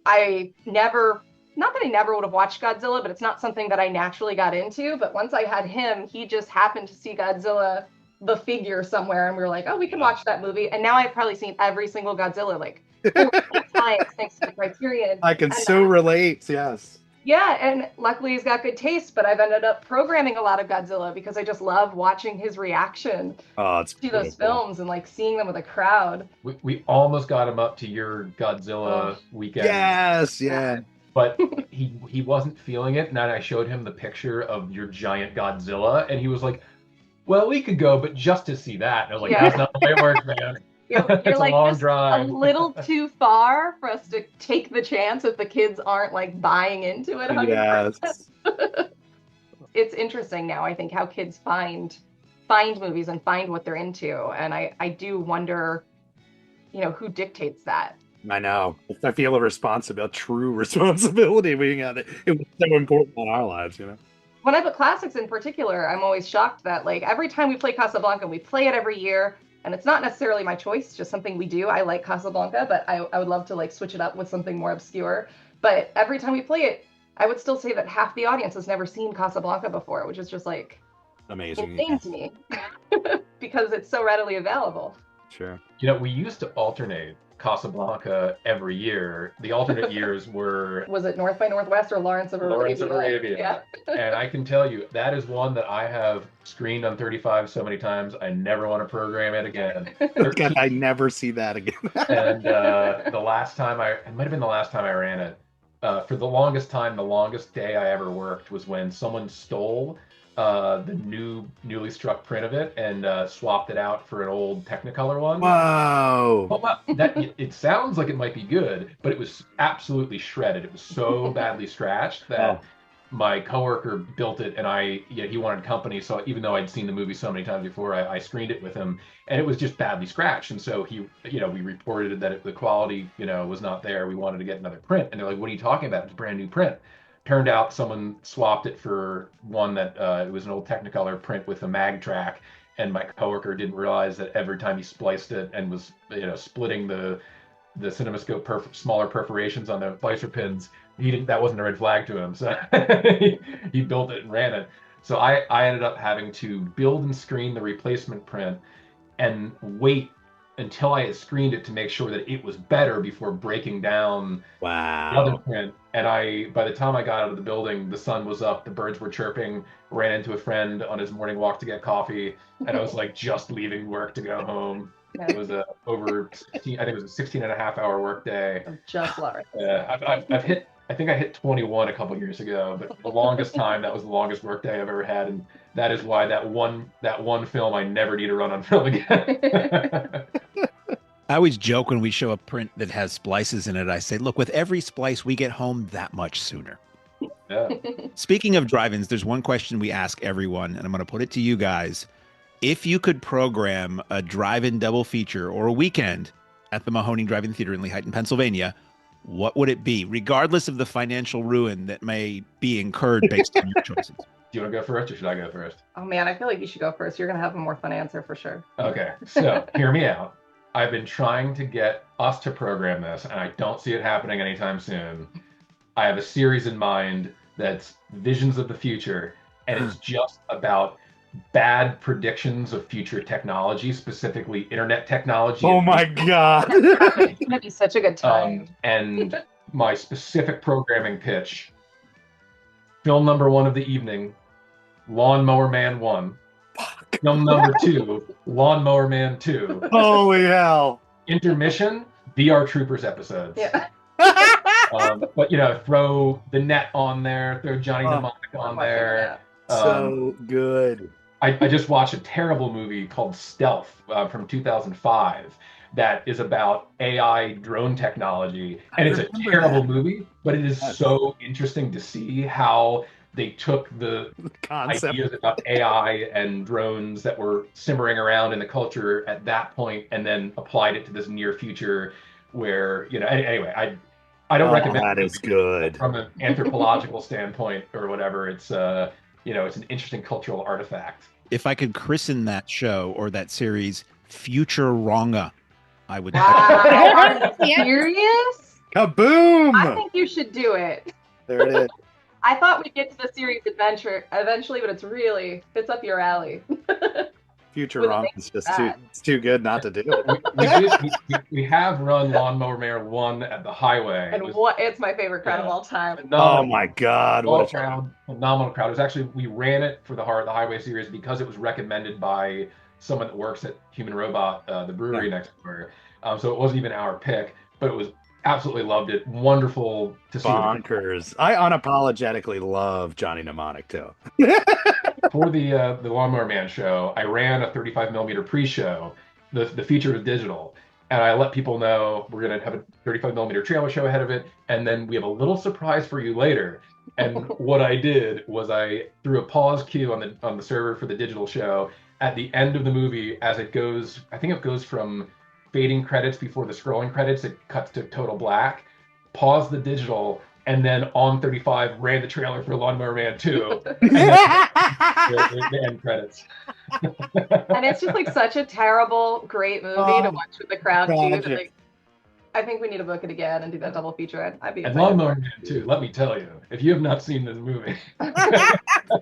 I never. Not that I never would have watched Godzilla, but it's not something that I naturally got into. But once I had him, he just happened to see Godzilla, the figure, somewhere. And we were like, oh, we can watch that movie. And now I've probably seen every single Godzilla like 4 times thanks to the Criterion. I can so relate, yes. Yeah, and luckily he's got good taste, but I've ended up programming a lot of Godzilla because I just love watching his reaction to those films and like seeing them with a crowd. We almost got him up to your Godzilla weekend. Yes, yeah. But he wasn't feeling it, and then I showed him the picture of your giant Godzilla, and he was like, well, we could go, but just to see that. And I was like, that's not the way it works, man. You're It's like a long just drive. a little too far for us to take the chance if the kids aren't like buying into it 100%. Yes. It's interesting now, I think, how kids find movies and find what they're into. And I do wonder, you know, who dictates that. I know. I feel a true responsibility being at it. It was so important in our lives, you know. When I put classics in particular, I'm always shocked that like every time we play Casablanca, we play it every year, and it's not necessarily my choice, just something we do. I like Casablanca, but I would love to like switch it up with something more obscure. But every time we play it, I would still say that half the audience has never seen Casablanca before, which is just like amazing insane to me because it's so readily available. Sure. You know, we used to alternate Casablanca every year. The alternate years were... Was it North by Northwest or Lawrence of Arabia? Lawrence of Arabia. Yeah. And I can tell you, that is one that I have screened on 35 so many times, I never want to program it again. God, I never see that again. And the last time it might have been the last time I ran it. For the longest time, the longest day I ever worked was when someone stole the newly struck print of it and swapped it out for an old Technicolor one. Whoa! Well, it sounds like it might be good, but it was absolutely shredded. It was so badly scratched that my coworker built it, and he wanted company. So even though I'd seen the movie so many times before, I screened it with him, and it was just badly scratched. And so we reported that the quality, was not there. We wanted to get another print, and they're like, "What are you talking about? It's a brand new print." Turned out someone swapped it for one that it was an old Technicolor print with a mag track, and my coworker didn't realize that every time he spliced it and was splitting the CinemaScope smaller perforations on the splicer pins, that wasn't a red flag to him. So he built it and ran it. So I ended up having to build and screen the replacement print and wait until I had screened it to make sure that it was better before breaking down the other print. And by the time I got out of the building, the sun was up, the birds were chirping, ran into a friend on his morning walk to get coffee, and I was like just leaving work to go home. It was over 16, I think it was a 16 and a half hour work day. Just love it. I think I hit 21 a couple years ago, but the longest time, that was the longest work day I've ever had. And that is why that one film, I never need to run on film again. I always joke when we show a print that has splices in it, I say, look, with every splice, we get home that much sooner. Yeah. Speaking of drive-ins, there's one question we ask everyone, and I'm going to put it to you guys. If you could program a drive-in double feature or a weekend at the Mahoning Drive-In Theater in Lehighton, Pennsylvania, what would it be, regardless of the financial ruin that may be incurred based on your choices? Do you want to go first or should I go first? Oh man, I feel like you should go first. You're going to have a more fun answer for sure. Okay, so hear me out. I've been trying to get us to program this, and I don't see it happening anytime soon. I have a series in mind that's Visions of the Future, and it's just about bad predictions of future technology, specifically internet technology. Oh my God. It's going to be such a good time. And my specific programming pitch, film number 1 of the evening, Lawnmower Man 1. Film number 2, Lawnmower Man 2. Holy hell. Intermission, VR Troopers episodes. Yeah. But, throw the net on there, throw Johnny Mnemonic on there. So good. I just watched a terrible movie called Stealth from 2005 that is about AI drone technology. And it's a terrible movie, but it is so interesting to see how they took the concept ideas about AI and drones that were simmering around in the culture at that point and then applied it to this near future where, anyway, I don't recommend that is good from an anthropological standpoint or whatever. It's it's an interesting cultural artifact. If I could christen that show or that series Future-Wronga, I would. Wow. Are you serious? Kaboom! I think you should do it. There it is. I thought we'd get to the series adventure eventually, but it's up your alley. Future-Wronga is just too good not to do. We have run Lawnmower Man 1 at the Hiway. And it's my favorite crowd of all time. Oh my God. What a crowd. Phenomenal crowd. It was actually, we ran it for the Hiway series because it was recommended by someone that works at Human Robot, the brewery next door. So it wasn't even our pick, but it was absolutely loved it. Wonderful to see. Bonkers. I unapologetically love Johnny Mnemonic too. For the Lawnmower Man show, I ran a 35mm pre-show. The feature was digital, and I let people know we're going to have a 35mm trailer show ahead of it, and then we have a little surprise for you later. And what I did was I threw a pause cue on the server for the digital show at the end of the movie as it goes. I think it goes from fading credits before the scrolling credits. It cuts to total black. Pause the digital. And then on 35 ran the trailer for Lawnmower Man 2. And then the end credits. And it's just like such a terrible, great movie to watch with the crowd too. I think we need to book it again and do that double feature. I'd be excited. And Lawnmower Man 2, let me tell you, if you have not seen this movie,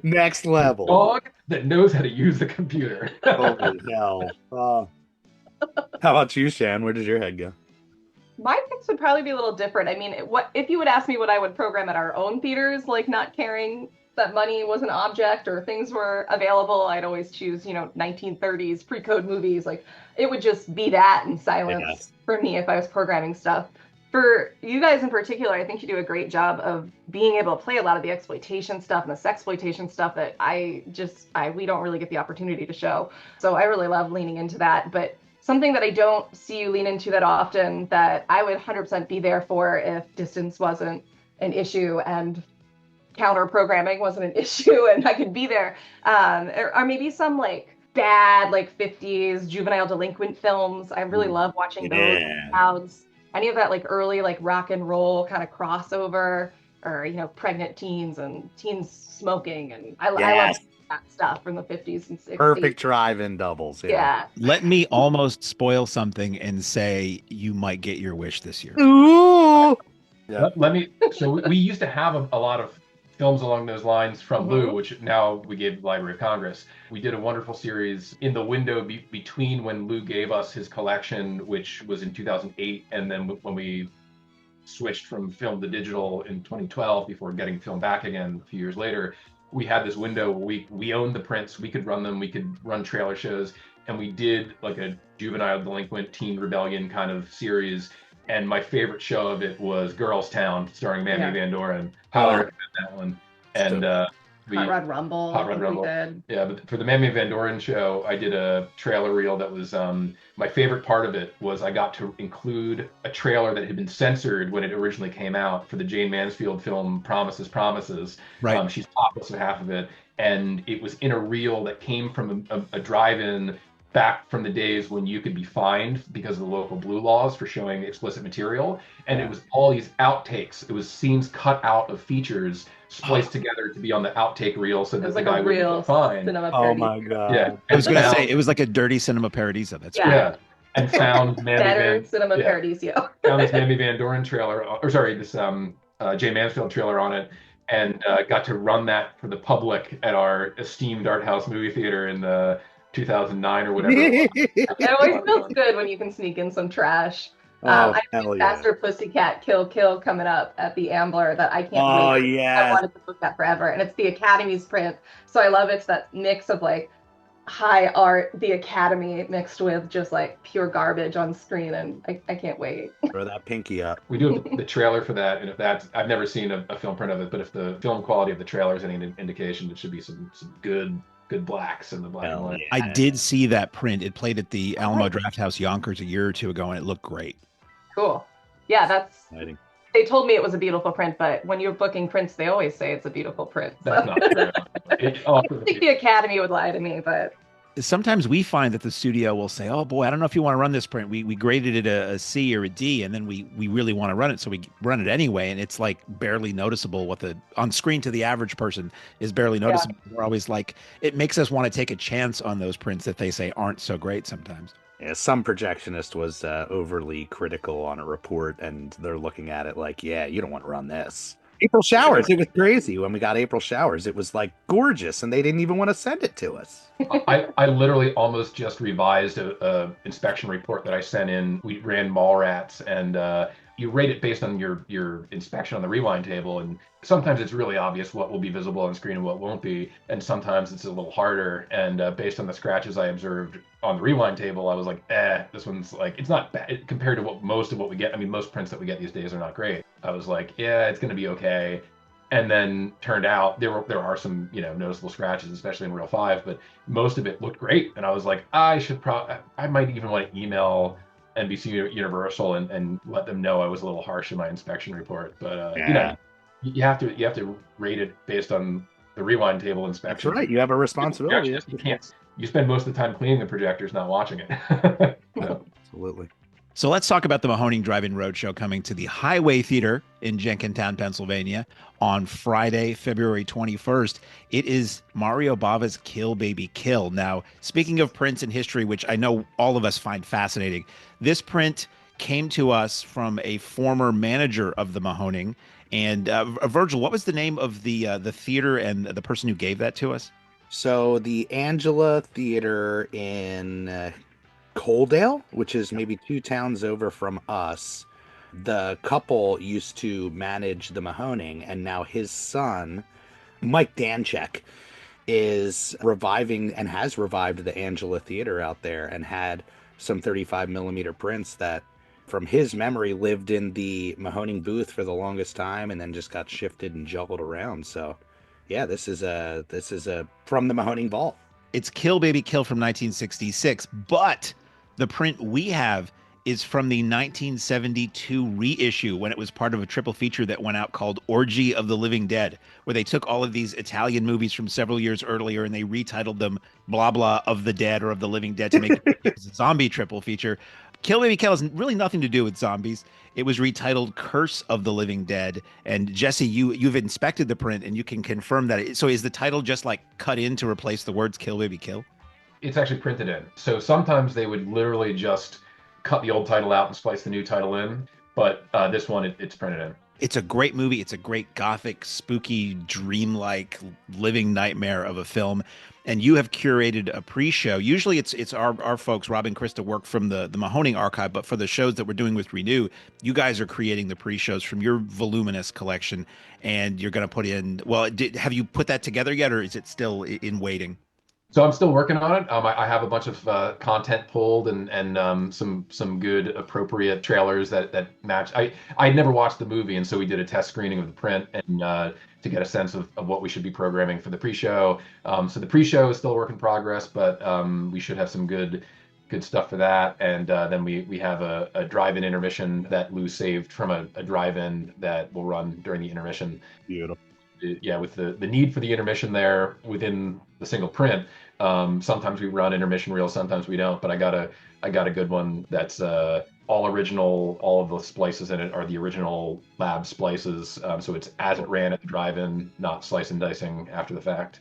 next level. Dog that knows how to use the computer. Holy hell. How about you, Shan? Where does your head go? My picks would probably be a little different. I mean, if you would ask me what I would program at our own theaters, like not caring that money was an object or things were available, I'd always choose, 1930s pre-code movies. Like it would just be that in silence for me if I was programming stuff. For you guys in particular, I think you do a great job of being able to play a lot of the exploitation stuff and the sexploitation stuff that we don't really get the opportunity to show. So I really love leaning into that. But something that I don't see you lean into that often that I would 100% be there for if distance wasn't an issue and counter programming wasn't an issue and I could be there. Or maybe some like bad 50s juvenile delinquent films. I really love watching those crowds. Any of that early rock and roll kind of crossover or pregnant teens and teens smoking, and I love that stuff from the 50s and 60s. Perfect drive-in doubles. Yeah. Let me almost spoil something and say you might get your wish this year. Ooh. Yeah. So we used to have a lot of films along those lines from Lou, which now we gave the Library of Congress. We did a wonderful series in the window between when Lou gave us his collection, which was in 2008, and then when we switched from film to digital in 2012 before getting film back again a few years later. We had this window where we owned the prints, we could run them, we could run trailer shows, and we did a juvenile delinquent teen rebellion kind of series. And my favorite show of it was Girls Town, starring Mammy Van Doren. Highly recommend that one. And Hot Rod Rumble. Yeah, but for the Mammy Van Doren show, I did a trailer reel that was my favorite part of it was I got to include a trailer that had been censored when it originally came out for the Jane Mansfield film Promises. Right. She's topless in half of it, and it was in a reel that came from a drive-in back from the days when you could be fined because of the local blue laws for showing explicit material. And it was all these outtakes. It was scenes cut out of features spliced together to be on the outtake reel so that the guy would get fined. Oh my God. Yeah. I was going to say, it was like a dirty cinema paradiso. That's right. Yeah. And found better cinema paradiso. Found this Mammy Van Doren trailer, or sorry, this Jay Mansfield trailer on it, and got to run that for the public at our esteemed art house movie theater in 2009 or whatever. It always feels good when you can sneak in some trash. I have Faster Pussycat Kill Kill coming up at the Ambler that I can't wait. Oh yeah, I wanted to book that forever, and it's the Academy's print, so I love it's that mix of like high art, the Academy mixed with just like pure garbage on screen, and I can't wait. Throw that pinky up. We do have the trailer for that, and if that's, I've never seen a film print of it, but if the film quality of the trailer is any indication, it should be some good blacks in the black and white. I did see that print. It played at the Alamo Drafthouse Yonkers a year or two ago, and it looked great. Cool. Yeah, that's exciting. They told me it was a beautiful print, but when you're booking prints, they always say it's a beautiful print. So. That's not true. I think the Academy would lie to me, but sometimes we find that the studio will say, "Oh boy, I don't know if you want to run this print. We graded it a C or a D, and then we really want to run it, so we run it anyway." And it's like barely noticeable. What the on screen to the average person is barely noticeable. Yeah. We're always like, it makes us want to take a chance on those prints that they say aren't so great sometimes. Yeah, some projectionist was overly critical on a report, and they're looking at it like, "Yeah, you don't want to run this." April Showers, it was crazy when we got April Showers. It was like gorgeous, and they didn't even want to send it to us. I literally almost just revised a inspection report that I sent in. We ran mall rats, and you rate it based on your inspection on the rewind table, and sometimes it's really obvious what will be visible on screen and what won't be, and sometimes it's a little harder. And based on the scratches I observed on the rewind table, I was like, this one's like, it's not bad compared to most of what we get. I mean, most prints that we get these days are not great. I was like, yeah, it's going to be okay. And then turned out there are some noticeable scratches, especially in Reel 5, but most of it looked great. And I was like, I might even want to email NBC Universal and let them know I was a little harsh in my inspection report. But you have to rate it based on the rewind table inspection. That's right. You have a responsibility. You can't. You spend most of the time cleaning the projectors, not watching it. Absolutely. So let's talk about the Mahoning Drive-In Road Show coming to the Hiway Theater in Jenkintown, Pennsylvania on Friday, February 21st. It is Mario Bava's Kill Baby Kill. Now, speaking of prints in history, which I know all of us find fascinating, this print came to us from a former manager of the Mahoning. And Virgil, what was the name of the theater and the person who gave that to us? So the Ambler Theater in Coaldale, which is maybe 2 towns over from us. The couple used to manage the Mahoning, and now his son, Mike Danchek, is reviving and has revived the Ambler Theater out there and had some 35 millimeter prints that, from his memory, lived in the Mahoning booth for the longest time and then just got shifted and juggled around. So yeah, this is from the Mahoning vault. It's Kill Baby Kill from 1966, but the print we have is from the 1972 reissue when it was part of a triple feature that went out called Orgy of the Living Dead, where they took all of these Italian movies from several years earlier and they retitled them blah blah of the dead or of the living dead to make it a zombie triple feature. Kill Baby Kill has really nothing to do with zombies. It was retitled Curse of the Living Dead. And Jesse, you've inspected the print and you can confirm that. So is the title just like cut in to replace the words Kill Baby Kill? It's actually printed in. So sometimes they would literally just cut the old title out and splice the new title in. But this one, it's printed in. It's a great movie. It's a great gothic, spooky, dreamlike, living nightmare of a film. And you have curated a pre-show. Usually it's our folks, Rob and Krista, work from the Mahoning archive, but for the shows that we're doing with Renew, you guys are creating the pre-shows from your voluminous collection, and you're going to put in, well, have you put that together yet, or is it still in waiting? So I'm still working on it. I have a bunch of content pulled and some good appropriate trailers that match. I'd never watched the movie, and so we did a test screening of the print and to get a sense of what we should be programming for the pre-show. So the pre-show is still a work in progress, but we should have some good stuff for that. And then we have a drive-in intermission that Lou saved from a drive-in that will run during the intermission. Beautiful. with the need for the intermission there within the single print. Sometimes we run intermission reels, sometimes we don't. But I got a good one that's all original. All of the splices in it are the original lab splices, so it's as it ran at the drive-in, not slice and dicing after the fact.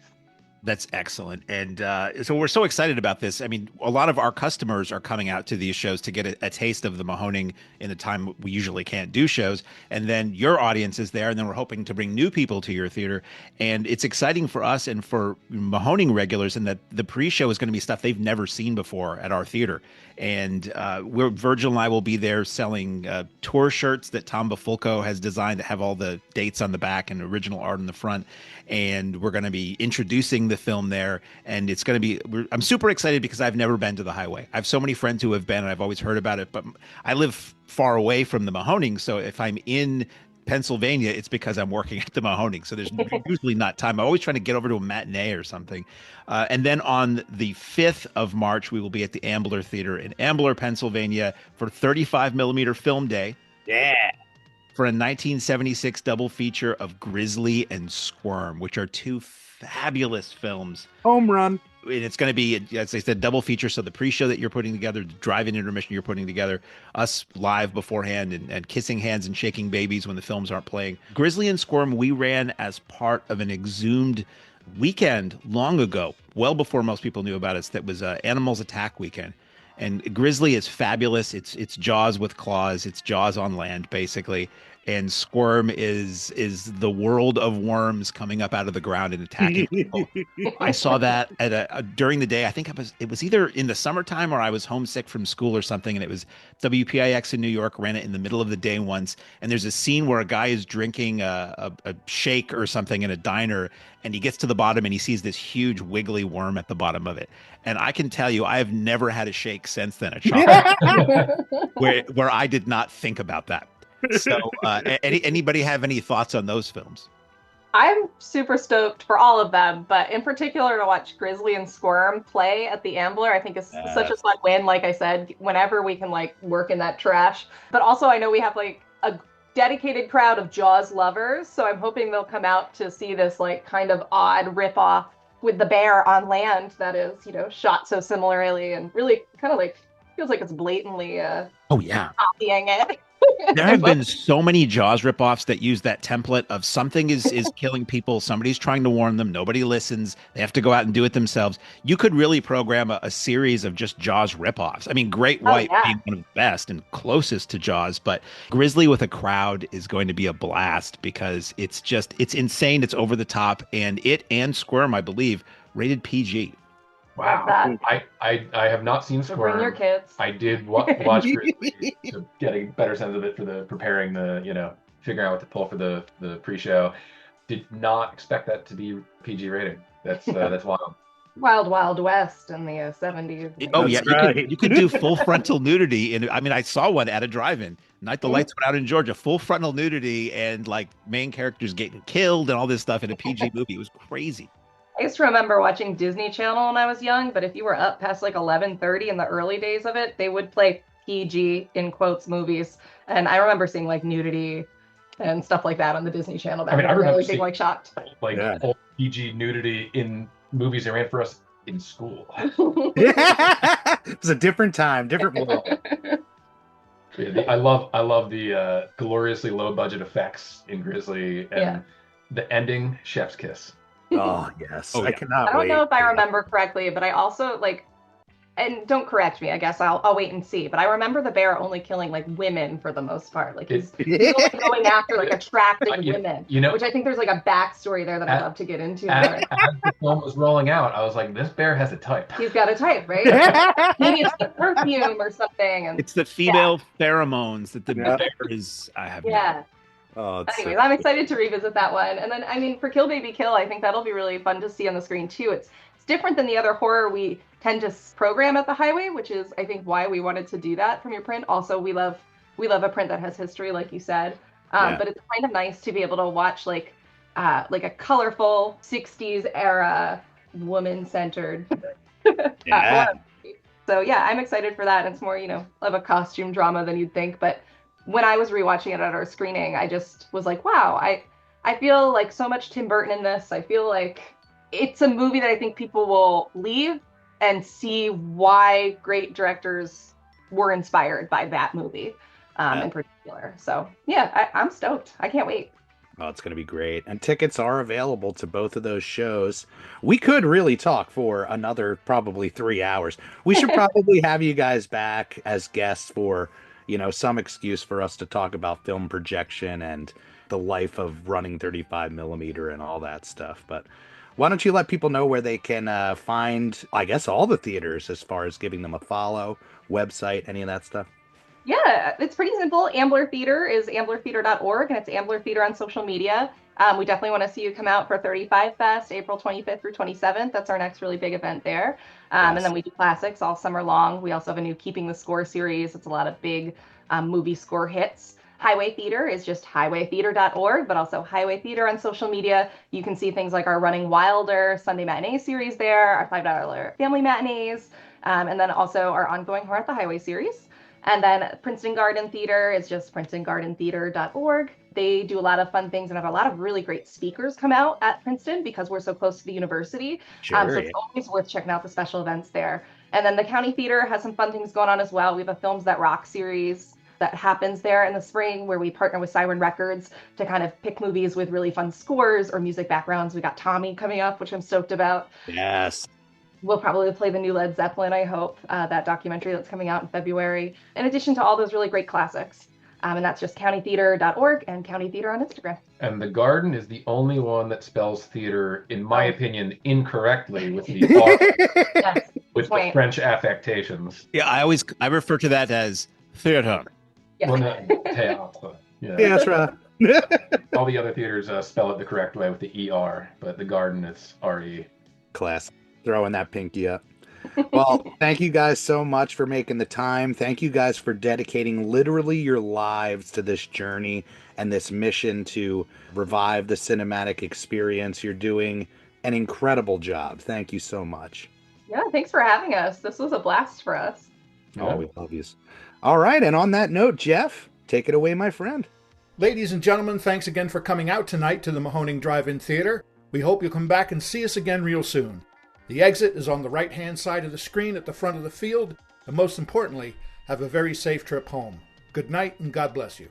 That's excellent. And so we're so excited about this. I mean, a lot of our customers are coming out to these shows to get a taste of the Mahoning in a time we usually can't do shows. And then your audience is there. And then we're hoping to bring new people to your theater. And it's exciting for us and for Mahoning regulars, and that the pre-show is going to be stuff they've never seen before at our theater. And Virgil and I will be there selling tour shirts that Tom Bafulco has designed to have all the dates on the back and original art on the front. And we're going to be introducing the film there. And it's going to be, I'm super excited because I've never been to the Hiway. I have so many friends who have been, and I've always heard about it, but I live far away from the Mahoning. So if I'm in Pennsylvania, it's because I'm working at the Mahoning. So there's usually not time. I'm always trying to get over to a matinee or something. And then on the 5th of March, we will be at the Ambler Theater in Ambler, Pennsylvania for 35 millimeter film day. Yeah. For a 1976 double feature of GRIZZLY and SQUIRM, which are two fabulous films. Home run. And it's going to be, as I said, double feature. So the pre-show that you're putting together, the drive-in intermission you're putting together, us live beforehand and kissing hands and shaking babies when the films aren't playing. GRIZZLY and SQUIRM we ran as part of an exhumed weekend long ago, well before most people knew about us. That was Animals Attack Weekend. And GRIZZLY is fabulous. It's Jaws with claws. It's Jaws on land, basically. And SQUIRM is the world of worms coming up out of the ground and attacking people. I saw that at during the day. I think it was either in the summertime or I was homesick from school or something. And it was WPIX in New York, ran it in the middle of the day once. And there's a scene where a guy is drinking a shake or something in a diner, and he gets to the bottom and he sees this huge wiggly worm at the bottom of it. And I can tell you, I have never had a shake since then, a chocolate where I did not think about that. So anybody have any thoughts on those films? I'm super stoked for all of them, but in particular to watch GRIZZLY and SQUIRM play at the Ambler, I think is such a fun win. Like I said, whenever we can like work in that trash. But also I know we have like a dedicated crowd of Jaws lovers, so I'm hoping they'll come out to see this like kind of odd ripoff with the bear on land that is, shot so similarly and really kind of like feels like it's blatantly copying it. There have been so many Jaws ripoffs that use that template of something is killing people, somebody's trying to warn them, nobody listens, they have to go out and do it themselves. You could really program a series of just Jaws ripoffs. I mean, Great White being one of the best and closest to Jaws, but GRIZZLY with a crowd is going to be a blast because it's insane, it's over the top, and it and SQUIRM, I believe, rated PG. Wow. I have not seen SQUIRM. Bring your kids. I did watch GRIZZLY, so getting a better sense of it for preparing figuring out what to pull for the pre-show. Did not expect that to be PG rating. That's wild. Wild Wild West in the 70s. Oh yeah, right. You could do full frontal nudity, and I mean, I saw one at a drive-in. Night the lights went out in Georgia, full frontal nudity, and like main characters getting killed and all this stuff in a PG movie. It was crazy. I used to remember watching Disney Channel when I was young, but if you were up past like 11:30 in the early days of it, they would play PG in quotes movies, and I remember seeing like nudity and stuff like that on the Disney Channel. I remember really being like shocked. Like old PG nudity in movies they ran for us in school. It was a different time, different world. I love the gloriously low budget effects in GRIZZLY and the ending, chef's kiss. Oh yes, I cannot. I don't know if I remember correctly, but I also and don't correct me. I guess I'll wait and see. But I remember the bear only killing like women for the most part. Like he's only going after like attractive women, which I think there's like a backstory there that I'd love to get into. As the film was rolling out, I was like, this bear has a type. He's got a type, right? Maybe it's the perfume or something. And it's the female pheromones that the bear is. I have. Yeah. Anyways, I'm excited to revisit that one. And then, I mean, for Kill Baby Kill, I think that'll be really fun to see on the screen too. It's different than the other horror we tend to program at the Hiway, which is, I think, why we wanted to do that from your print. Also, we love a print that has history, like you said. But it's kind of nice to be able to watch like a colorful 60s era woman-centered. So yeah, I'm excited for that. It's more, of a costume drama than you'd think, but when I was rewatching it at our screening, I just was like, wow, I I feel like so much Tim Burton in this. I feel like it's a movie that I think people will leave and see why great directors were inspired by that movie in particular. So yeah, I'm stoked. I can't wait. Oh, it's going to be great. And tickets are available to both of those shows. We could really talk for another probably 3 hours. We should probably have you guys back as guests for, some excuse for us to talk about film projection and the life of running 35 millimeter and all that stuff. But why don't you let people know where they can find, I guess, all the theaters as far as giving them a follow, website, any of that stuff? Yeah, it's pretty simple. Ambler Theater is amblertheater.org, and it's Ambler Theater on social media. We definitely want to see you come out for 35 Fest, April 25th through 27th. That's our next really big event there. And then we do classics all summer long. We also have a new Keeping the Score series. It's a lot of big movie score hits. Hiway Theater is just hiwaytheater.org, but also Hiway Theater on social media. You can see things like our Running Wilder Sunday matinee series there, our $5 family matinees, and then also our ongoing Horror at the Highway series. And then Princeton Garden Theater is just princetongardentheater.org. They do a lot of fun things and have a lot of really great speakers come out at Princeton because we're so close to the university. Sure, so it's always worth checking out the special events there. And then the County Theater has some fun things going on as well. We have a Films That Rock series that happens there in the spring where we partner with Siren Records to kind of pick movies with really fun scores or music backgrounds. We got Tommy coming up, which I'm stoked about. Yes. We'll probably play the new Led Zeppelin, I hope, that documentary that's coming out in February, in addition to all those really great classics. And that's just countytheater.org and County Theater on Instagram. And the Garden is the only one that spells theater, in my opinion, incorrectly with the Yes, with the French affectations. Yeah, I refer to that as theater. Yeah. Well, no, théâtre. Yeah, that's right. All the other theaters spell it the correct way with the ER, but the Garden is RE. Class. Throwing that pinky up. Well, thank you guys so much for making the time. Thank you guys for dedicating literally your lives to this journey and this mission to revive the cinematic experience. You're doing an incredible job. Thank you so much. Yeah, thanks for having us. This was a blast for us. Oh, we love you. All right, and on that note, Jeff, take it away, my friend. Ladies and gentlemen, thanks again for coming out tonight to the Mahoning Drive-In Theater. We hope you'll come back and see us again real soon. The exit is on the right-hand side of the screen at the front of the field, and most importantly, have a very safe trip home. Good night, and God bless you.